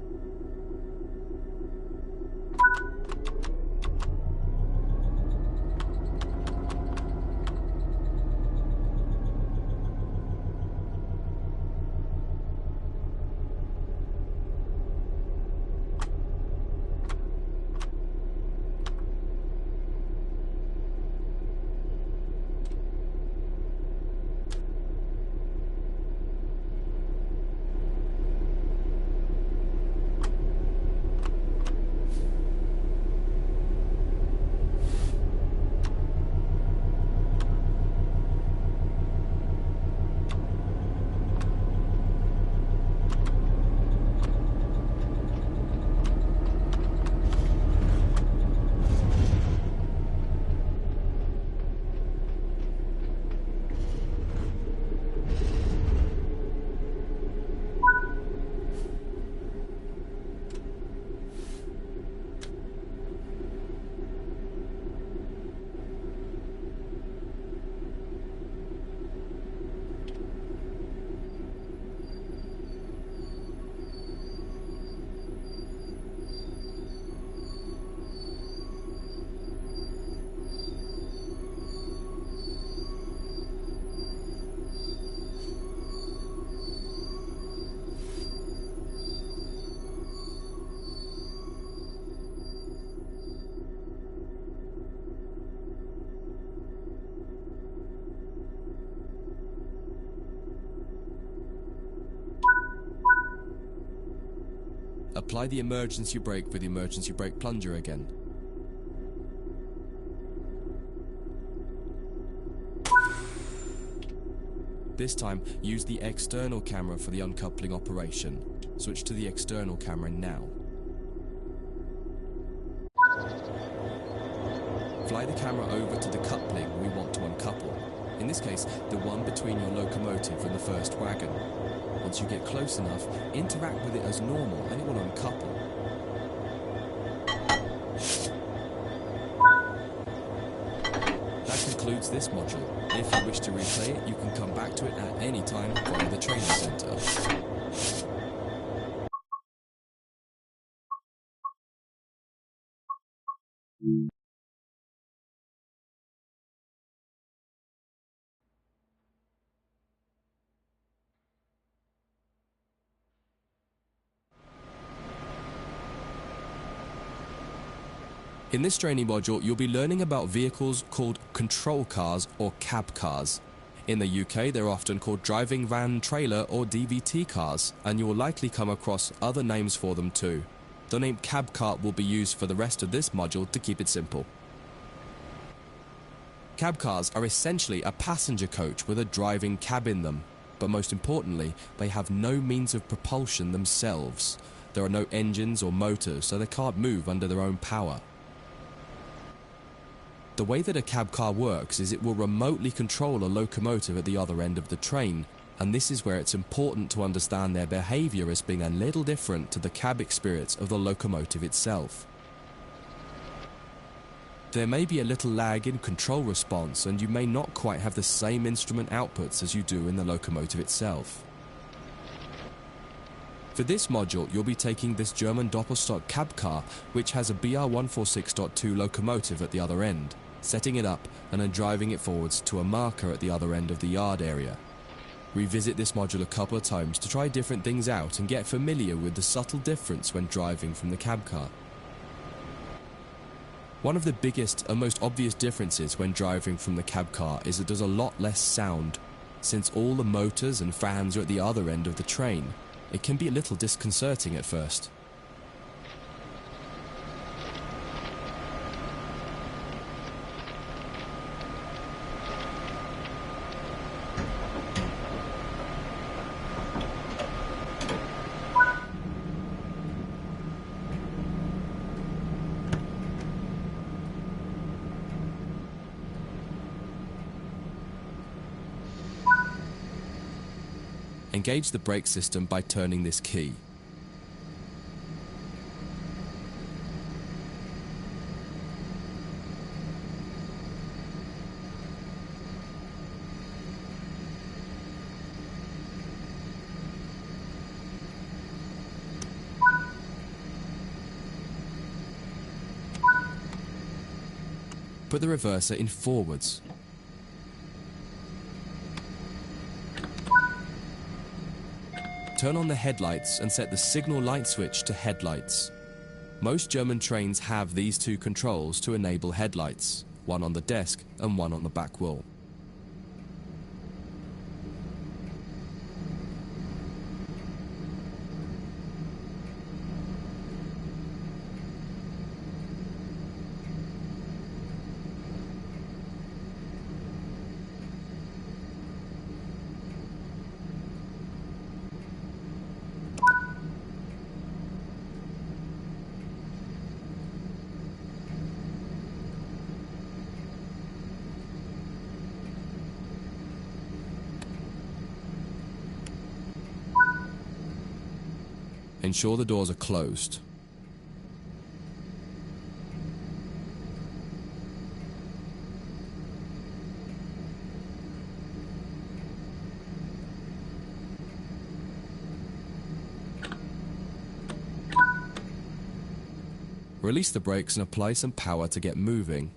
apply the emergency brake with the emergency brake plunger again. This time, use the external camera for the uncoupling operation. Switch to the external camera now. Fly the camera over to the coupling we want to uncouple. In this case, the one between your locomotive and the first wagon. Once you get close enough, interact with it as normal and it will uncouple. That concludes this module. If you wish to replay it, you can come back to it at any time via the training center. In this training module, you'll be learning about vehicles called control cars or cab cars. In the UK, they're often called driving van trailer or DVT cars, and you will likely come across other names for them too. The name cab car will be used for the rest of this module to keep it simple. Cab cars are essentially a passenger coach with a driving cab in them, but most importantly, they have no means of propulsion themselves. There are no engines or motors, so they can't move under their own power. The way that a cab car works is it will remotely control a locomotive at the other end of the train, and this is where it's important to understand their behavior as being a little different to the cab experience of the locomotive itself. There may be a little lag in control response, and you may not quite have the same instrument outputs as you do in the locomotive itself. For this module, you'll be taking this German Doppelstock cab car, which has a BR146.2 locomotive at the other end, setting it up and then driving it forwards to a marker at the other end of the yard area. Revisit this module a couple of times to try different things out and get familiar with the subtle difference when driving from the cab car. One of the biggest and most obvious differences when driving from the cab car is that there's a lot less sound. Since all the motors and fans are at the other end of the train, it can be a little disconcerting at first. Engage the brake system by turning this key. Put the reverser in forwards. Turn on the headlights and set the signal light switch to headlights. Most German trains have these two controls to enable headlights, one on the desk and one on the back wheel. Ensure the doors are closed. Release the brakes and apply some power to get moving.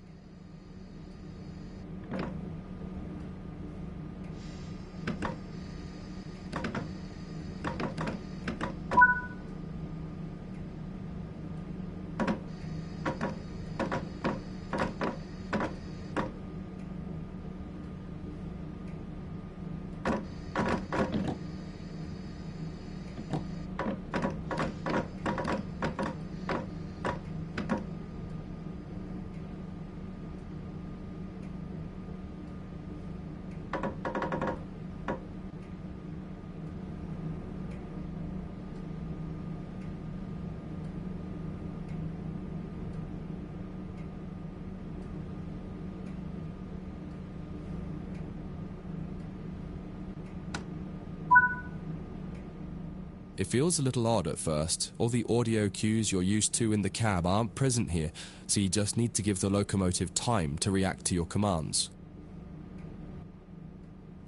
It feels a little odd at first. All the audio cues you're used to in the cab aren't present here, so you just need to give the locomotive time to react to your commands.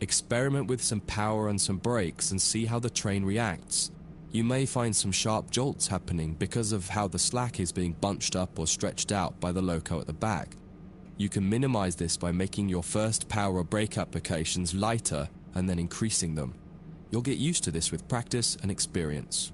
Experiment with some power and some brakes and see how the train reacts. You may find some sharp jolts happening because of how the slack is being bunched up or stretched out by the loco at the back. You can minimize this by making your first power or brake applications lighter and then increasing them. You'll get used to this with practice and experience.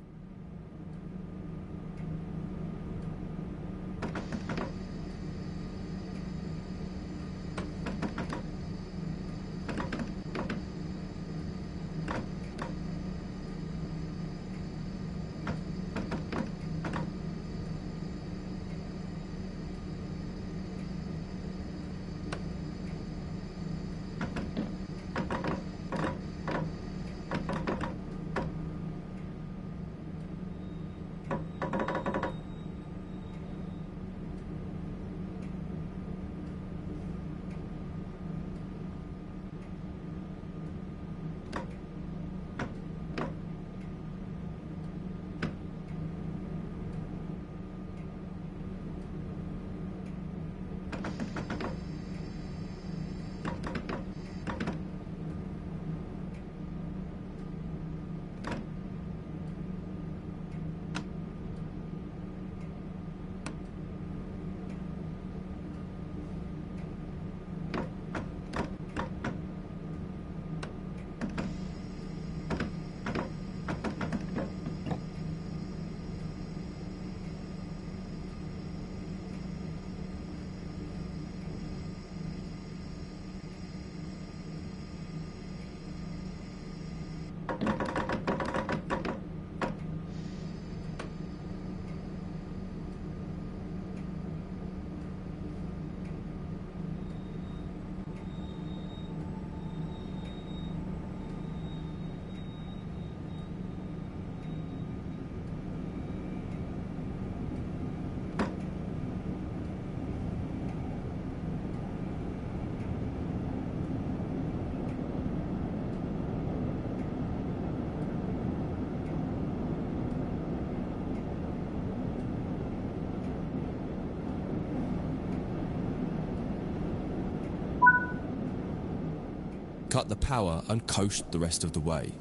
Cut the power and coast the rest of the way.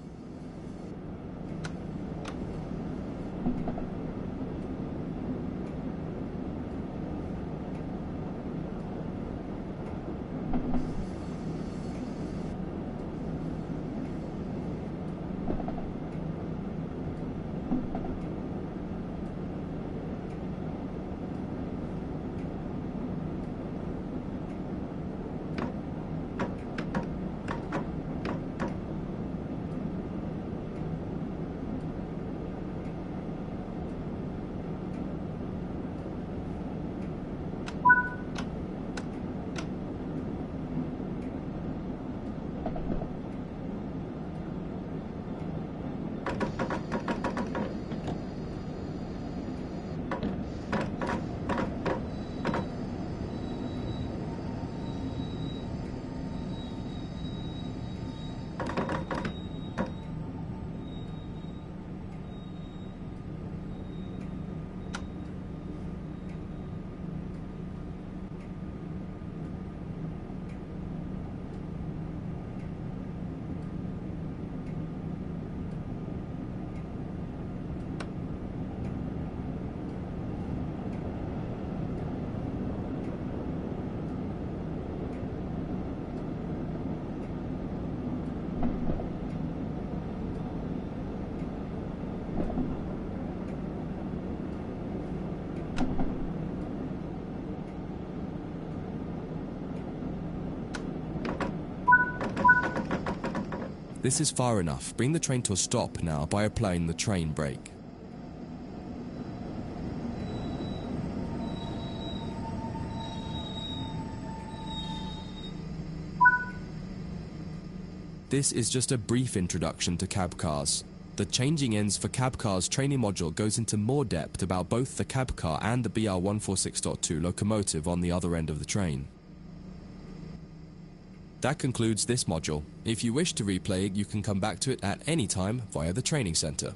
This is far enough. Bring the train to a stop now by applying the train brake. This is just a brief introduction to cab cars. The Changing Ends for Cab Cars training module goes into more depth about both the cab car and the BR146.2 locomotive on the other end of the train. That concludes this module. If you wish to replay it, you can come back to it at any time via the training center.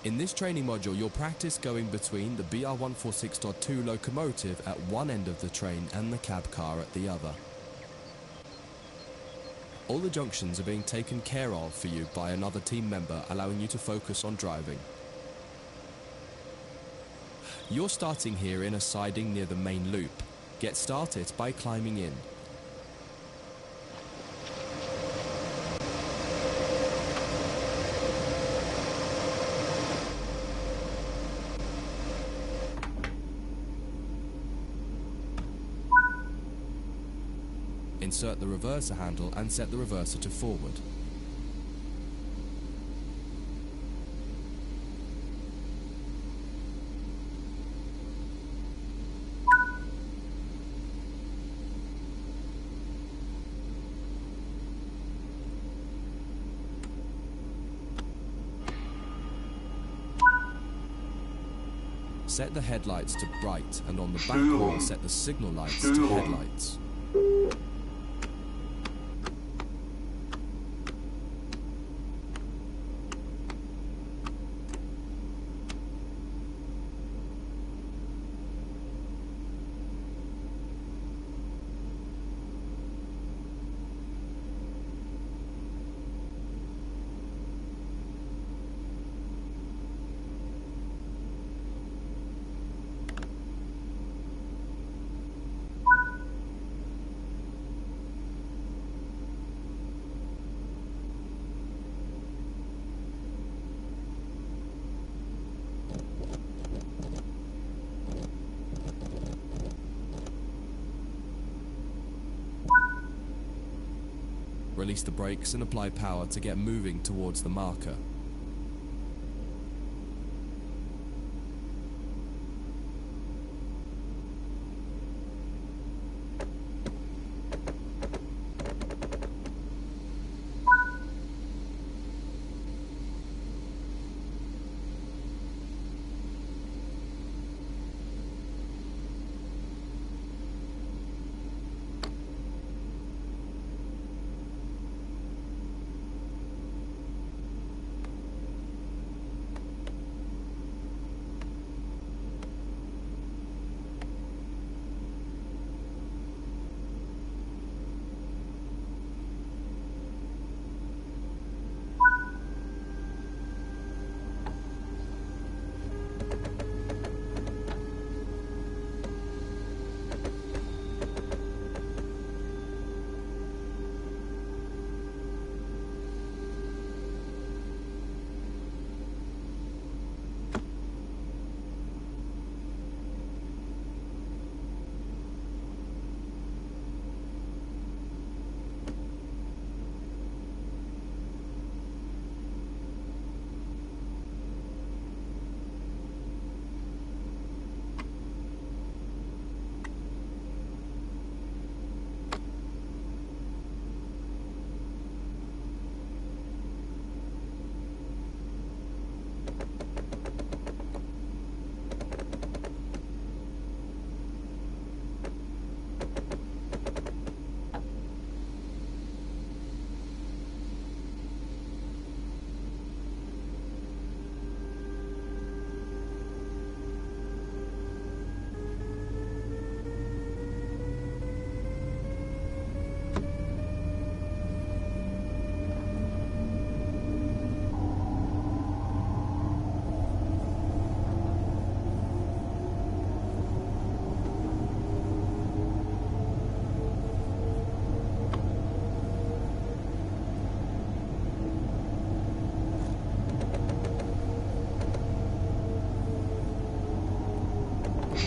In this training module, you'll practice going between the BR146.2 locomotive at one end of the train and the cab car at the other. All the junctions are being taken care of for you by another team member, allowing you to focus on driving. You're starting here in a siding near the main loop. Get started by climbing in. Insert the reverser handle and set the reverser to forward. Set the headlights to bright, and on the back wheel set the signal lights to headlights. Release the brakes and apply power to get moving towards the marker.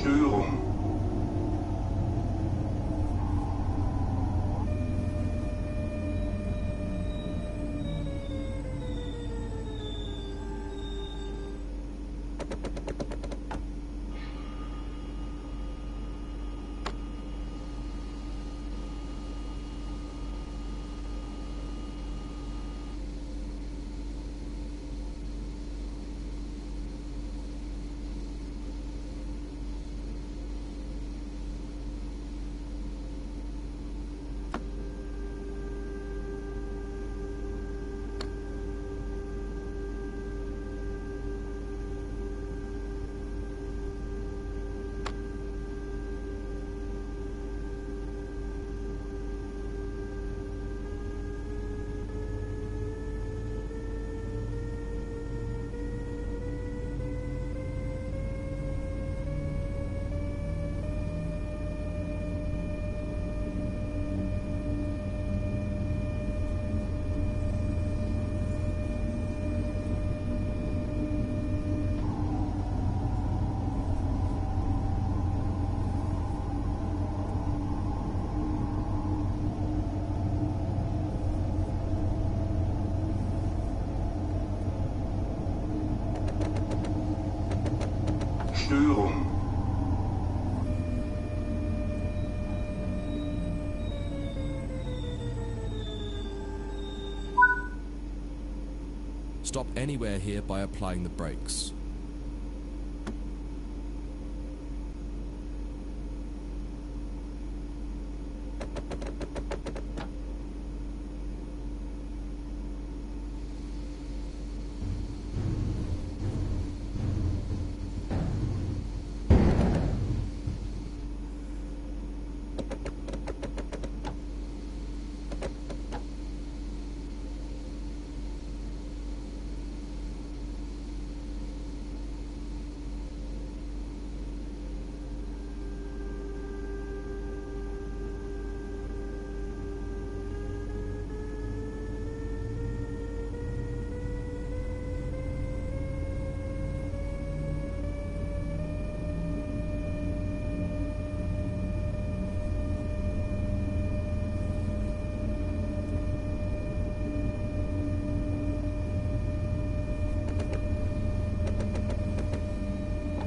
Störung. Störung. Stop anywhere here by applying the brakes.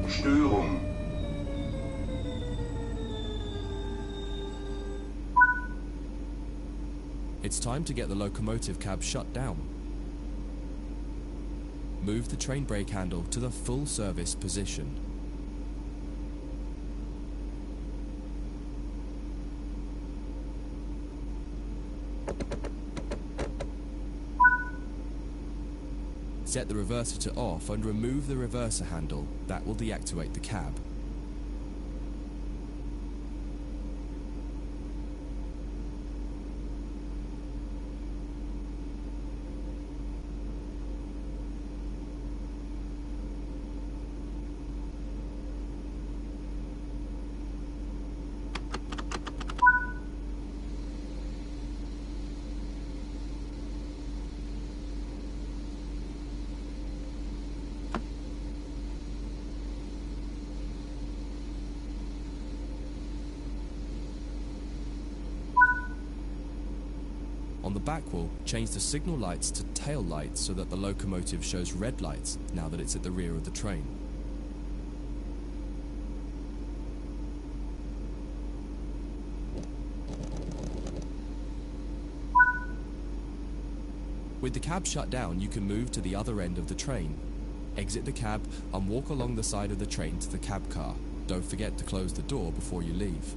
Störung. It's time to get the locomotive cab shut down. Move the train brake handle to the full service position. Set the reverser to off and remove the reverser handle. That will deactivate the cab. On the back wall, change the signal lights to tail lights so that the locomotive shows red lights now that it's at the rear of the train. With the cab shut down, you can move to the other end of the train. Exit the cab and walk along the side of the train to the cab car. Don't forget to close the door before you leave.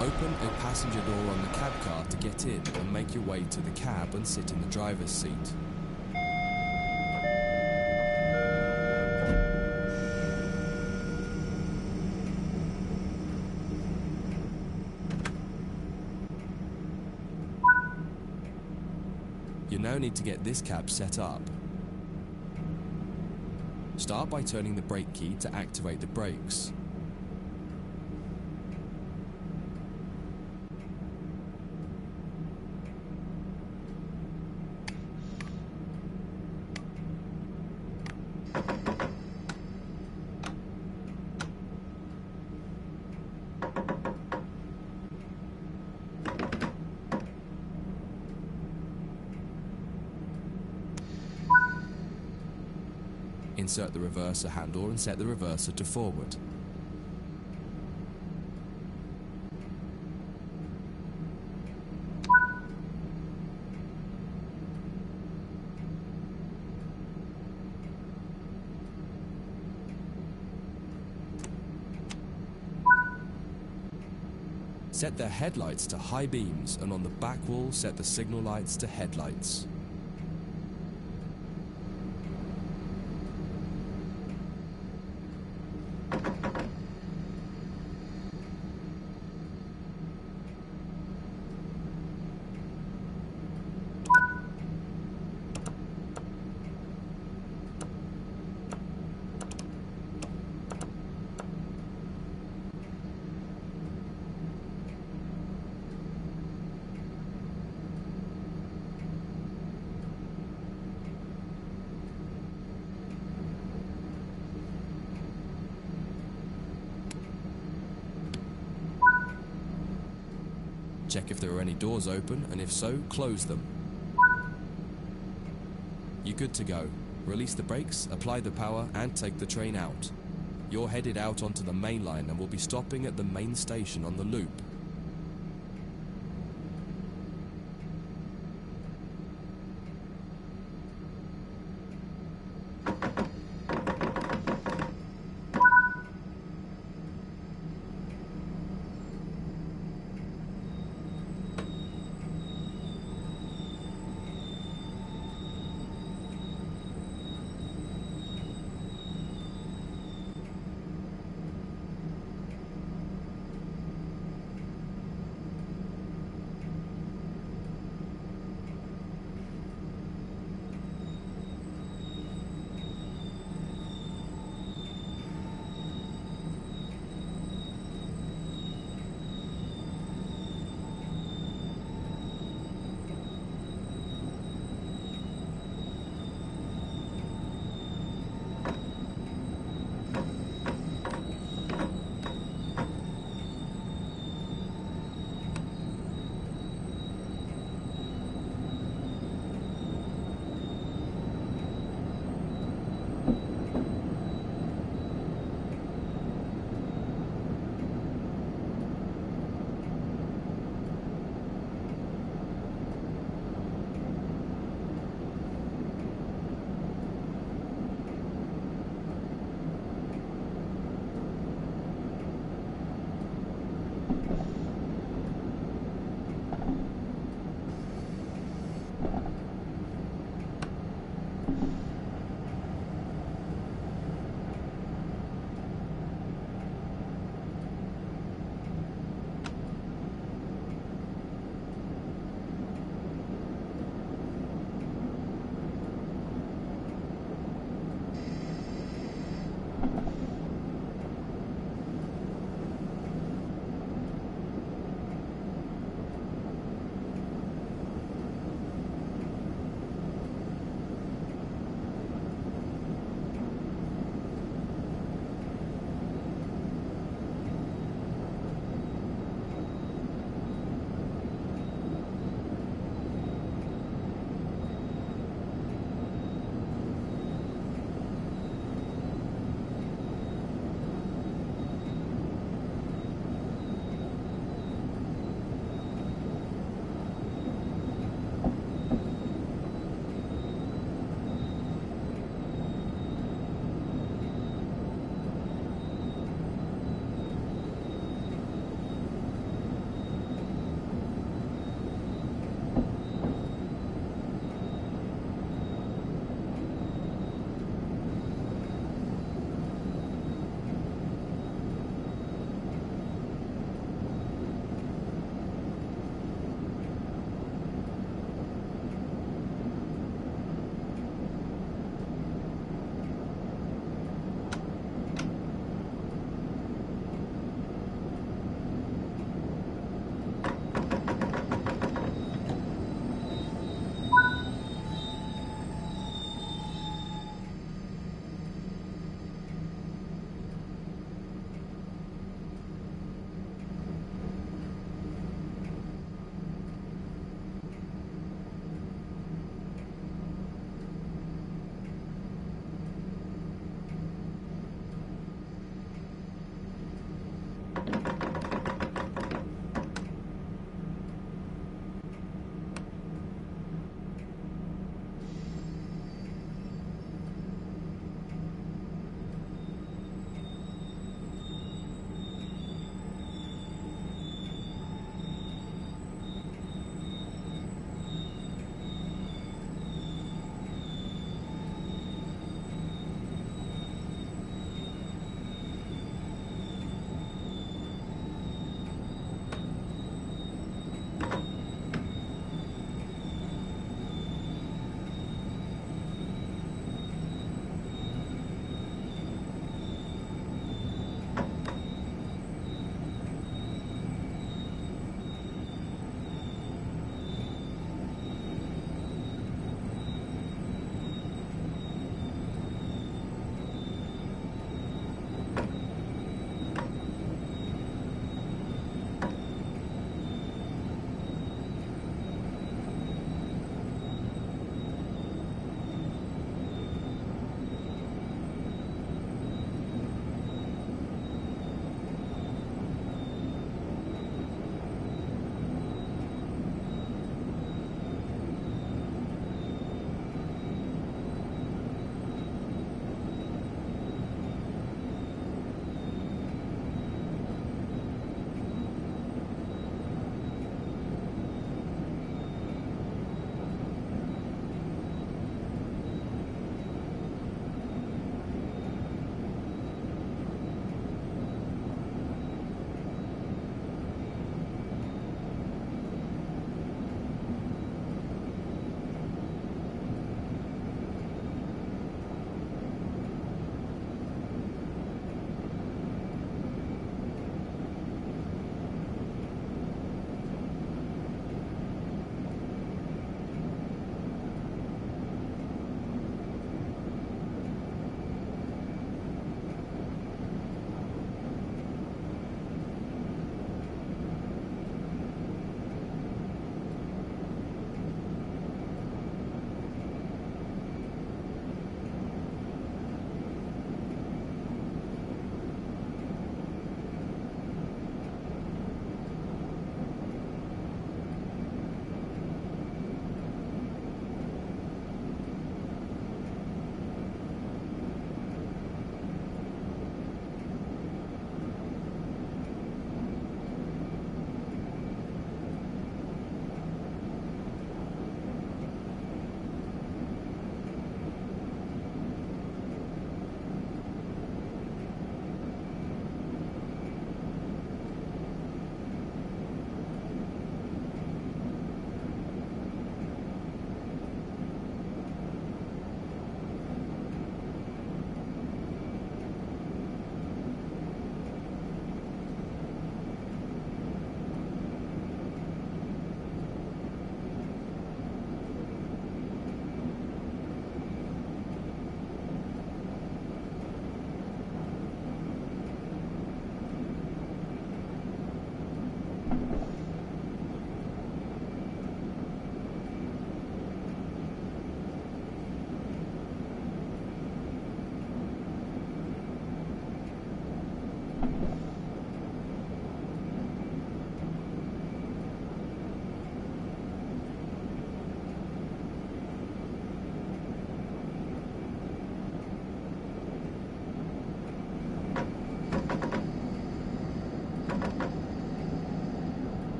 Open a passenger door on the cab car to get in and make your way to the cab and sit in the driver's seat. now need to get this cab set up. Start by turning the brake key to activate the brakes. Insert the reverser handle and set the reverser to forward. Set the headlights to high beams, and on the back wall set the signal lights to headlights. Check if there are any doors open, and if so, close them. You're good to go. Release the brakes, apply the power, and take the train out. You're headed out onto the main line and will be stopping at the main station on the loop.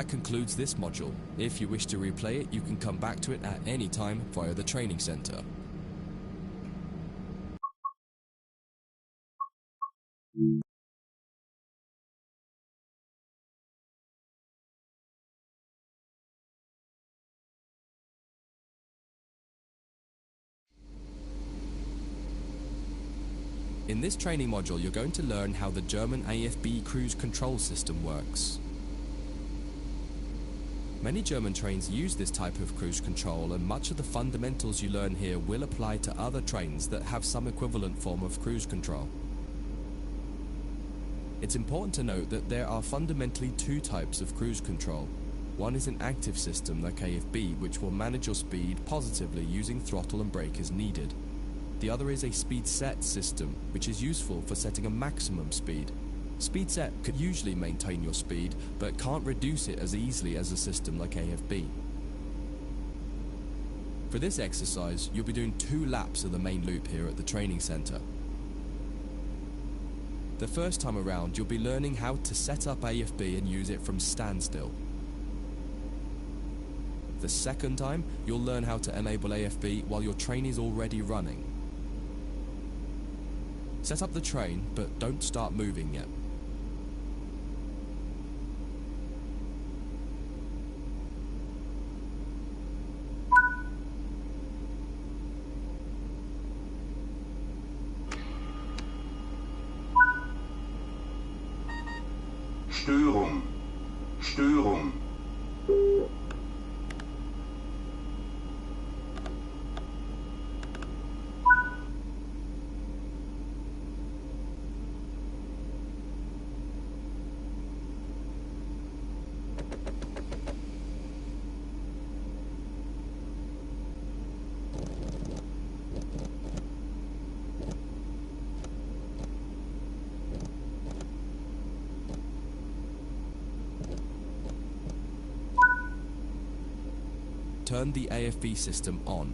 That concludes this module. If you wish to replay it, you can come back to it at any time via the training center. In this training module, you're going to learn how the German AFB cruise control system works. Many German trains use this type of cruise control, and much of the fundamentals you learn here will apply to other trains that have some equivalent form of cruise control. It's important to note that there are fundamentally two types of cruise control. One is an active system like AFB, which will manage your speed positively using throttle and brake as needed. The other is a speed set system, which is useful for setting a maximum speed. Speed set could usually maintain your speed, but can't reduce it as easily as a system like AFB. For this exercise, you'll be doing 2 laps of the main loop here at the training center. The first time around, you'll be learning how to set up AFB and use it from standstill. The second time, you'll learn how to enable AFB while your train is already running. Set up the train, but don't start moving yet. Störung. Störung. Turn the AFB system on.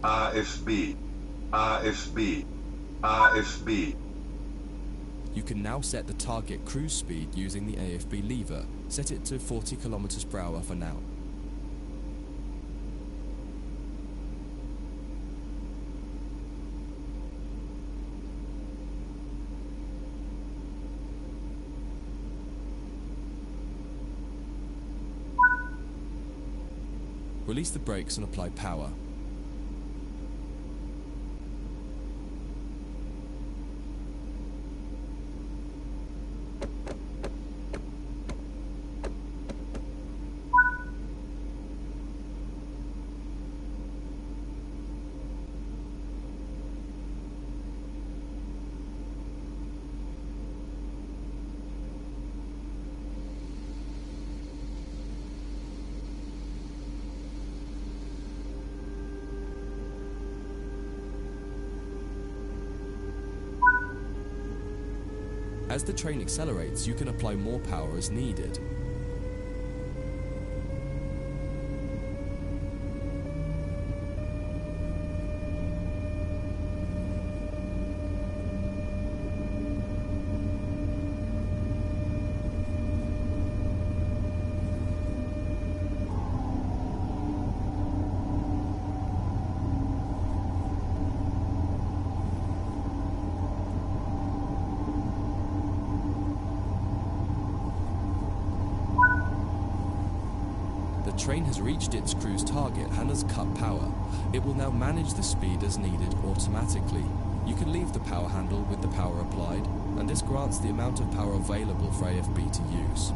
AFB. AFB. AFB. You can now set the target cruise speed using the AFB lever. Set it to 40 km per hour for now. Release the brakes and apply power. As the train accelerates, you can apply more power as needed. The train has reached its cruise target and has cut power. It will now manage the speed as needed automatically. You can leave the power handle with the power applied, and this grants the amount of power available for AFB to use.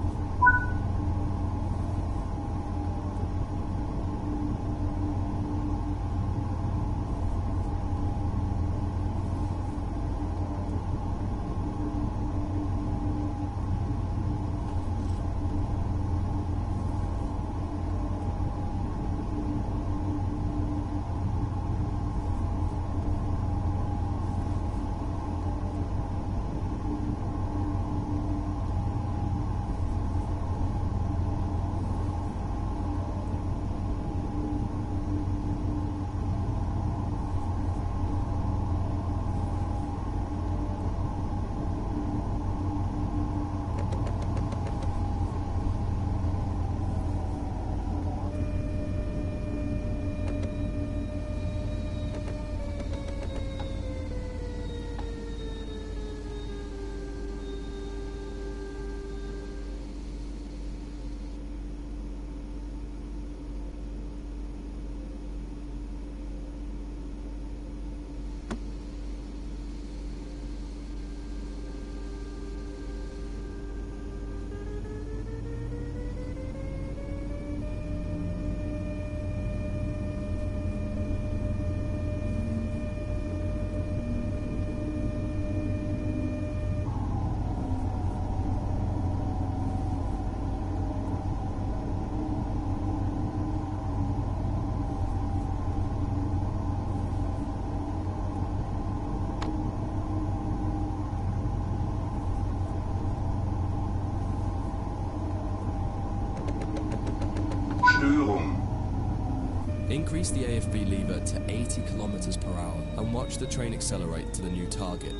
decrease the AFB lever to 80 kilometers per hour and watch the train accelerate to the new target.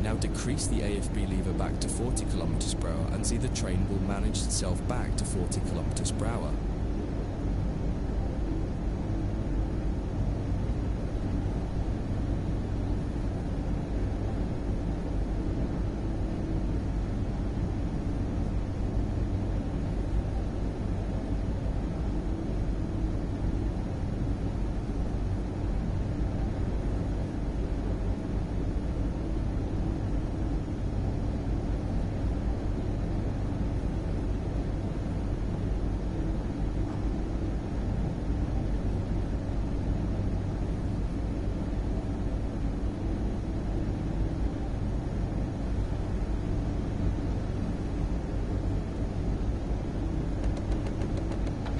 Now decrease the AFB lever back to 40 km per hour and see the train will manage itself back to 40 km per hour.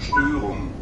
Störung.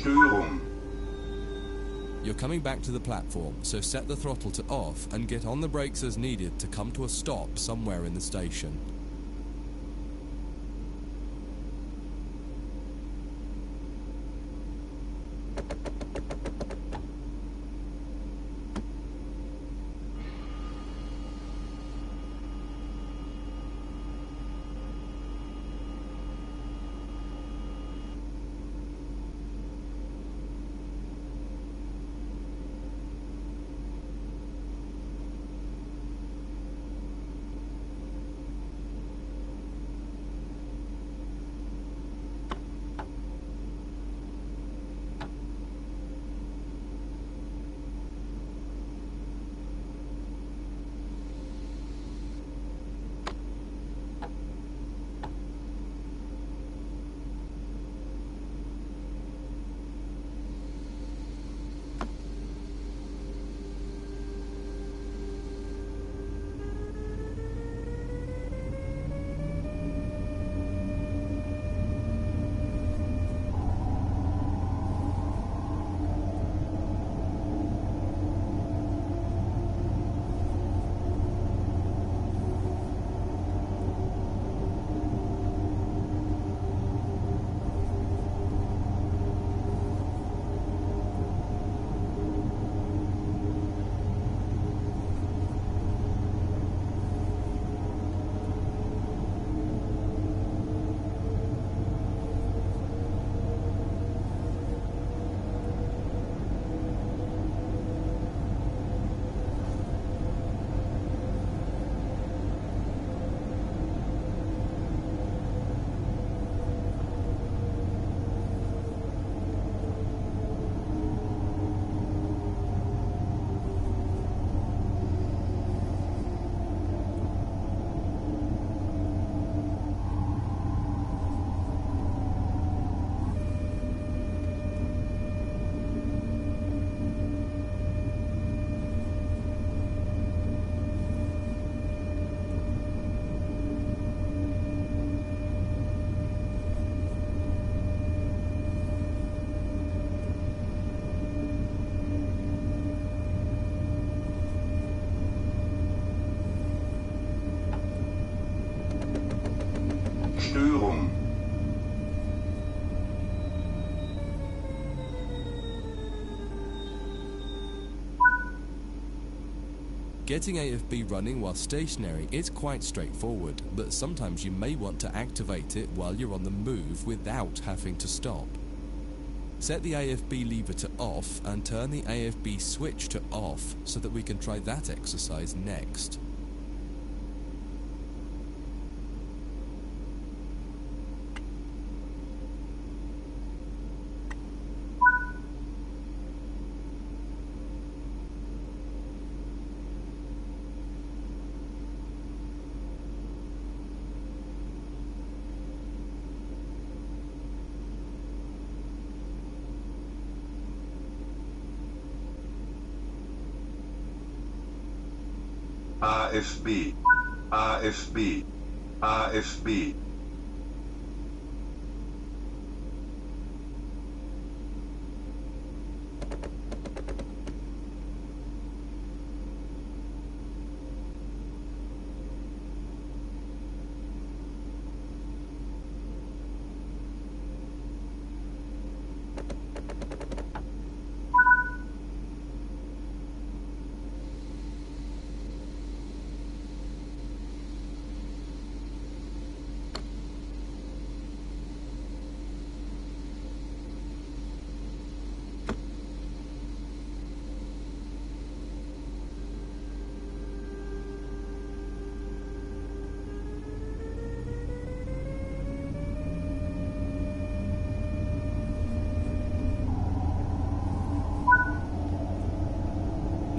Störung. You're coming back to the platform, so set the throttle to off and get on the brakes as needed to come to a stop somewhere in the station. Störung. Getting AFB running while stationary is quite straightforward, but sometimes you may want to activate it while you're on the move without having to stop. Set the AFB lever to off and turn the AFB switch to off so that we can try that exercise next. AFB. AFB. AFB.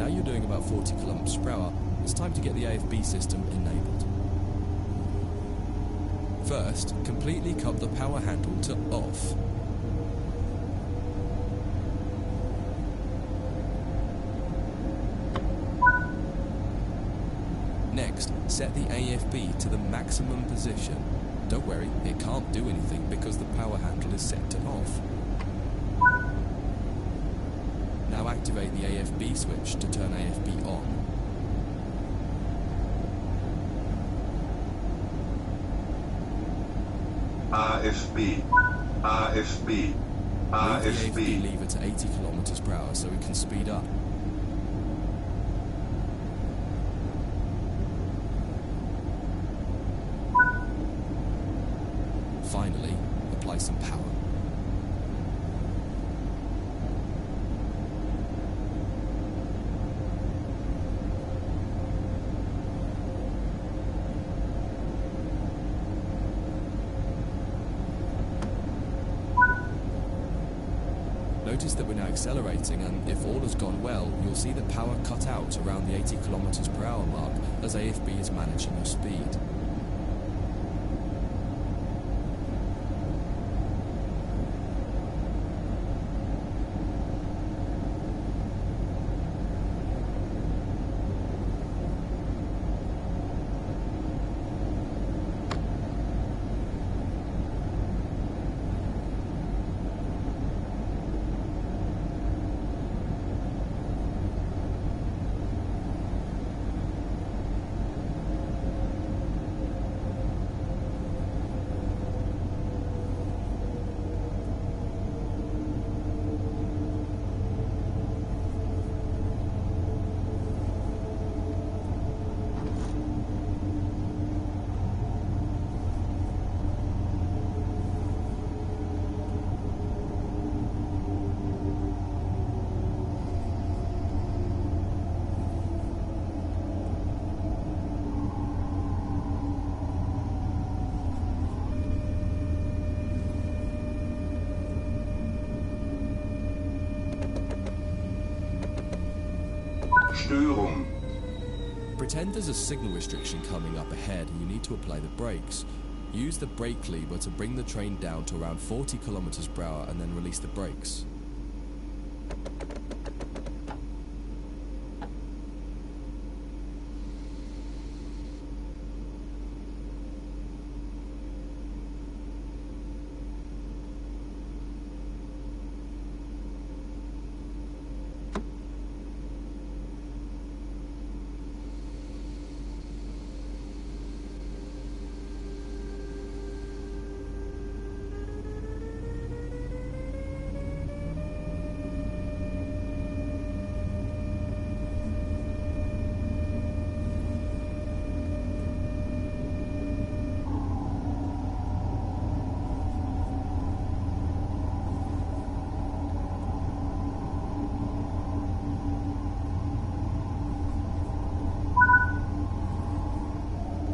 Now you're doing about 40 kilometers per hour, it's time to get the AFB system enabled. First, completely cut the power handle to off. Next, set the AFB to the maximum position. Don't worry, it can't do anything because the power handle is set to off. activate the AFB switch to turn AFB on. AFB. AFB. Move the AFB AFB. lever to 80 kilometers per hour so we can speed up. Finally, apply some power. Notice that we're now accelerating, and if all has gone well, you'll see the power cut out around the 80 kilometers per hour mark as AFB is managing your speed. Störung. Pretend there's a signal restriction coming up ahead and you need to apply the brakes. Use the brake lever to bring the train down to around 40 kilometers per hour and then release the brakes.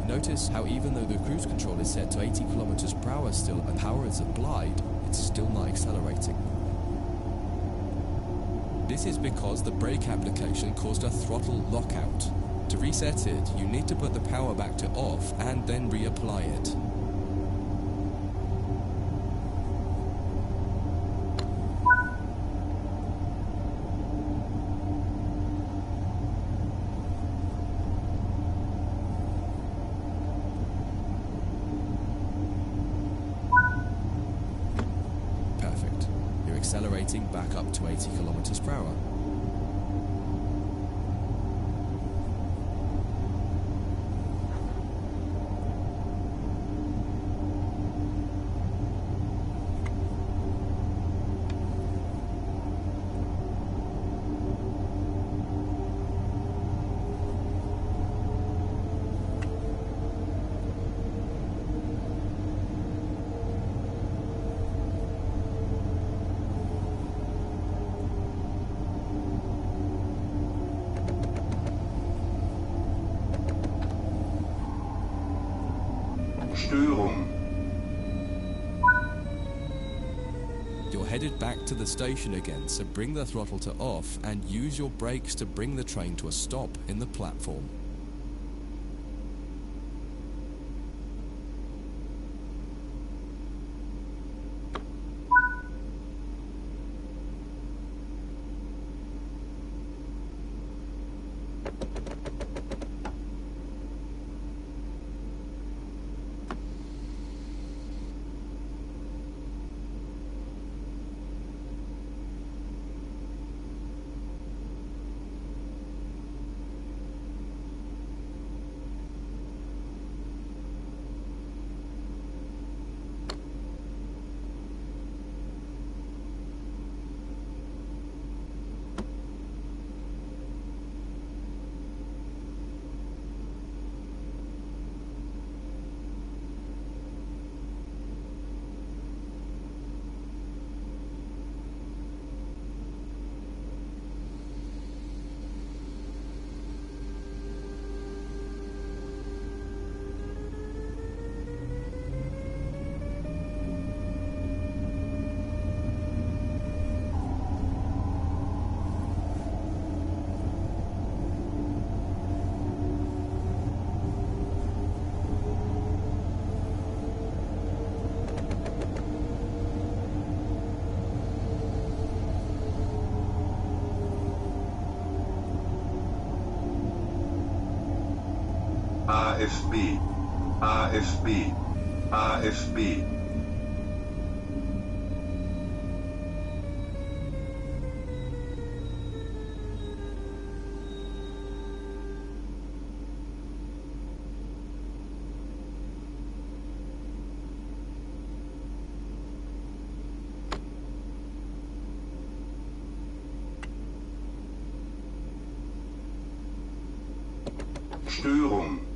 Notice how even though the cruise control is set to 80 kilometers per hour still and power is applied, it's still not accelerating. This is because the brake application caused a throttle lockout. To reset it, you need to put the power back to off and then reapply it. Accelerating back up to 80 kilometers per hour. Störung. You're headed back to the station again, so bring the throttle to off and use your brakes to bring the train to a stop in the platform. AFB, AFB, AFB. Störung.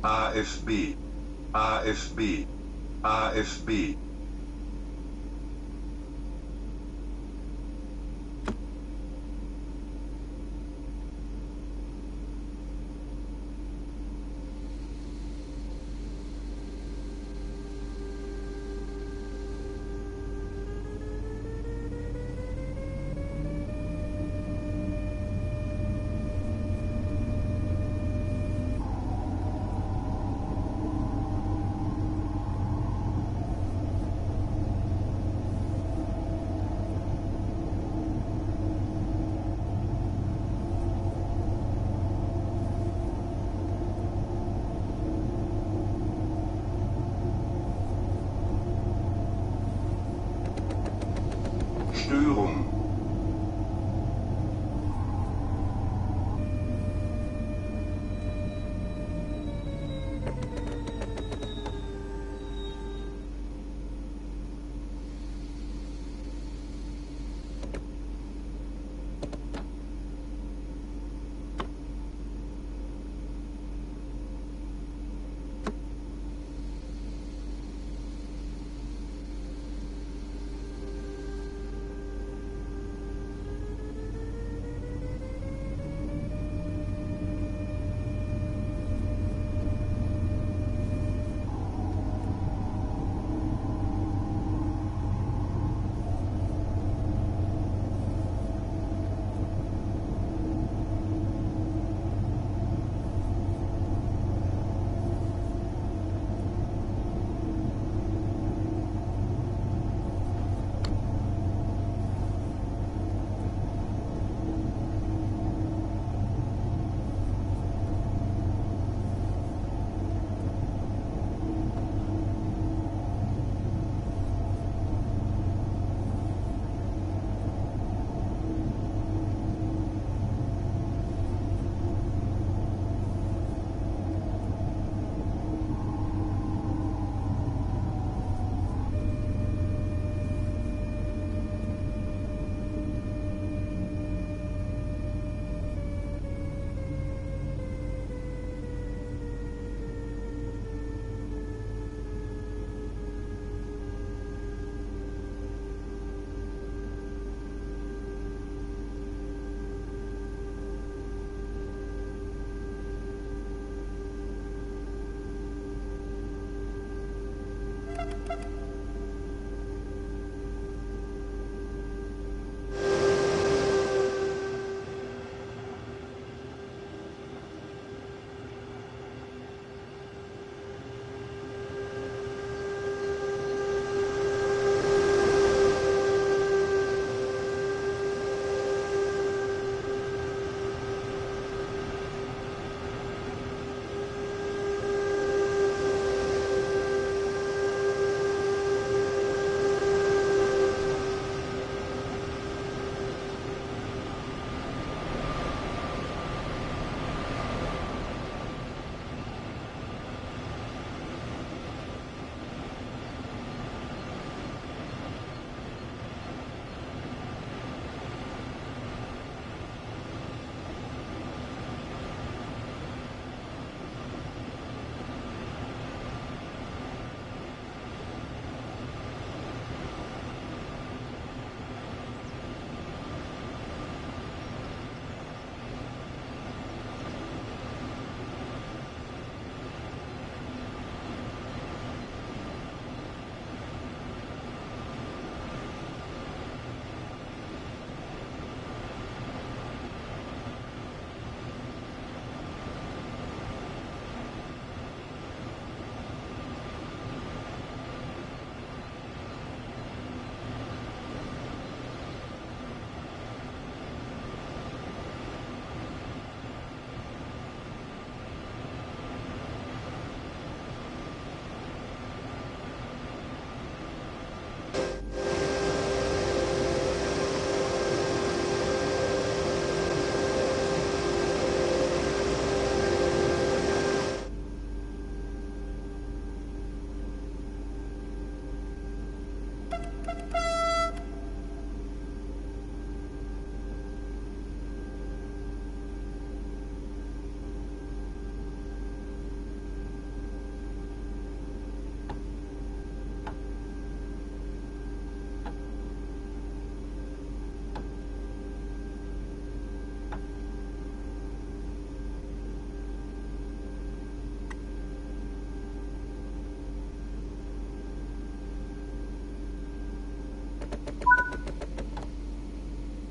AFB, AFB, AFB. Störung.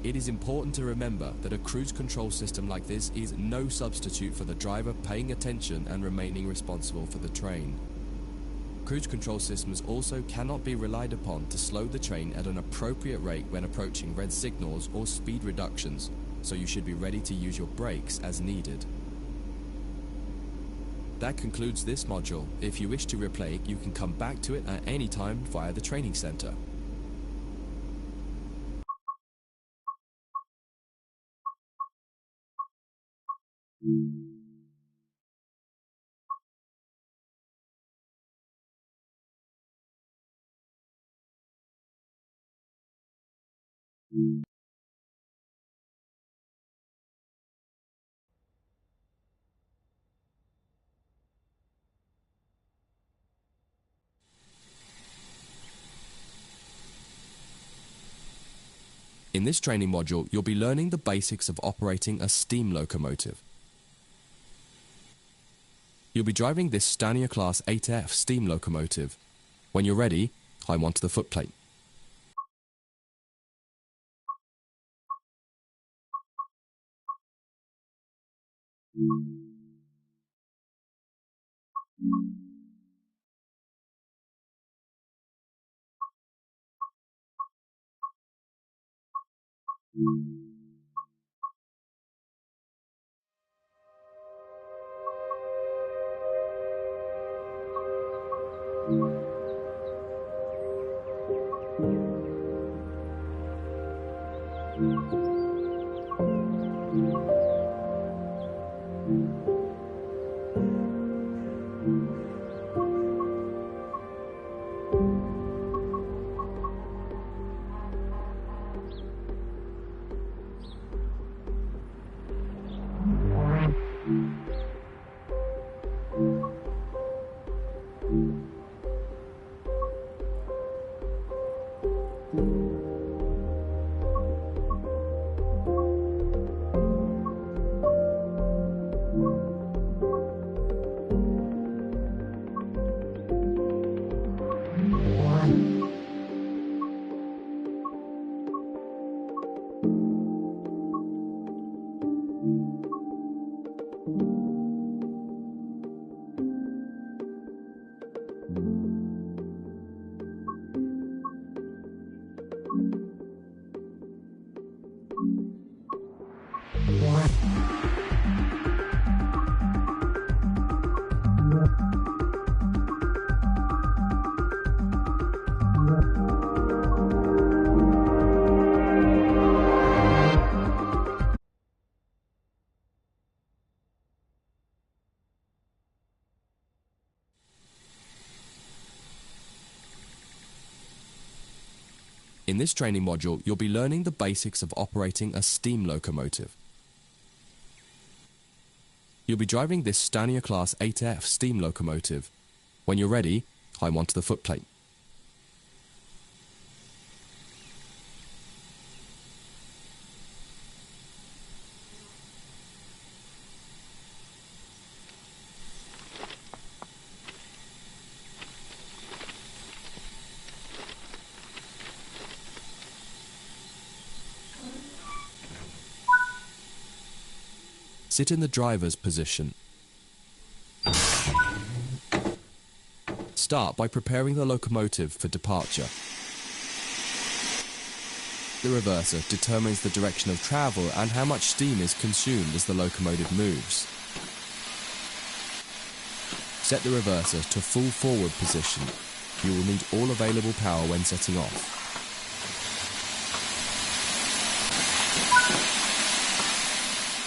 It is important to remember that a cruise control system like this is no substitute for the driver paying attention and remaining responsible for the train. Cruise control systems also cannot be relied upon to slow the train at an appropriate rate when approaching red signals or speed reductions, so you should be ready to use your brakes as needed. That concludes this module. If you wish to replay it, you can come back to it at any time via the training center. In this training module, you'll be learning the basics of operating a steam locomotive. You'll be driving this Stania Class 8F steam locomotive. When you're ready, climb onto the footplate. In this training module, you'll be learning the basics of operating a steam locomotive. You'll be driving this Stania Class 8F steam locomotive. When you're ready, climb onto the footplate. Sit in the driver's position. Start by preparing the locomotive for departure. The reverser determines the direction of travel and how much steam is consumed as the locomotive moves. Set the reverser to full forward position. You will need all available power when setting off.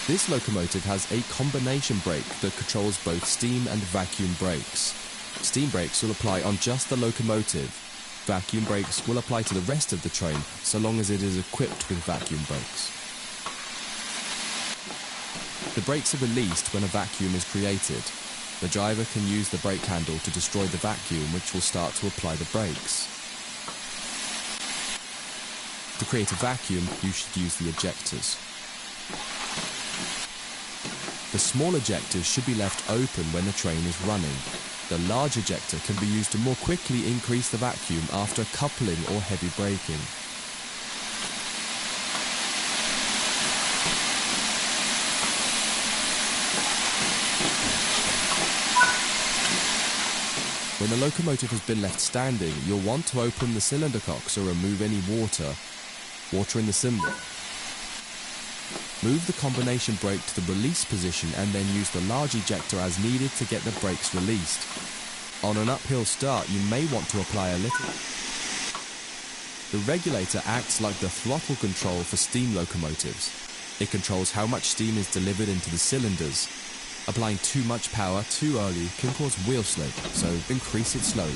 This locomotive has a combination brake that controls both steam and vacuum brakes. Steam brakes will apply on just the locomotive. Vacuum brakes will apply to the rest of the train so long as it is equipped with vacuum brakes. The brakes are released when a vacuum is created. The driver can use the brake handle to destroy the vacuum, which will start to apply the brakes. To create a vacuum, you should use the ejectors. The small ejectors should be left open when the train is running. The large ejector can be used to more quickly increase the vacuum after coupling or heavy braking. When the locomotive has been left standing, you'll want to open the cylinder cocks or remove any water in the cylinder. Move the combination brake to the release position and then use the large ejector as needed to get the brakes released. On an uphill start, you may want to apply a little. The regulator acts like the throttle control for steam locomotives. It controls how much steam is delivered into the cylinders. Applying too much power too early can cause wheel slip, so increase it slowly.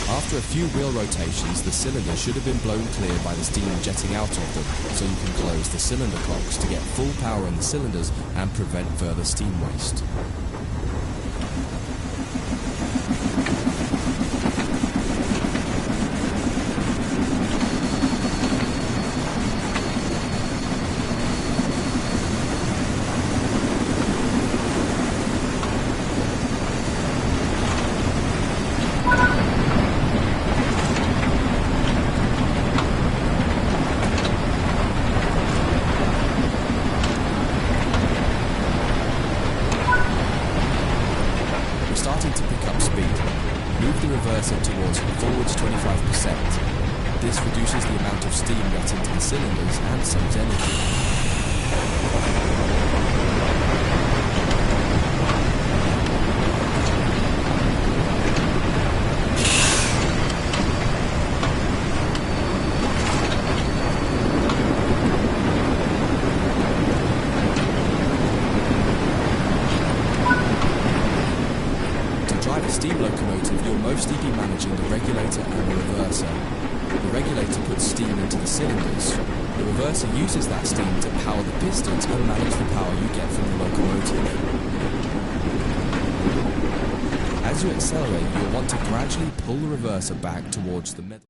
After a few wheel rotations, the cylinder should have been blown clear by the steam jetting out of them, so you can close the cylinder cocks to get full power in the cylinders and prevent further steam waste. Starting to pick up speed. Move the reverser towards forwards 25%. This reduces the amount of steam let into the cylinders and saves energy. Steam locomotive, you'll mostly be managing the regulator and the reverser. The regulator puts steam into the cylinders. The reverser uses that steam to power the pistons and manage the power you get from the locomotive. As you accelerate, you'll want to gradually pull the reverser back towards the middle.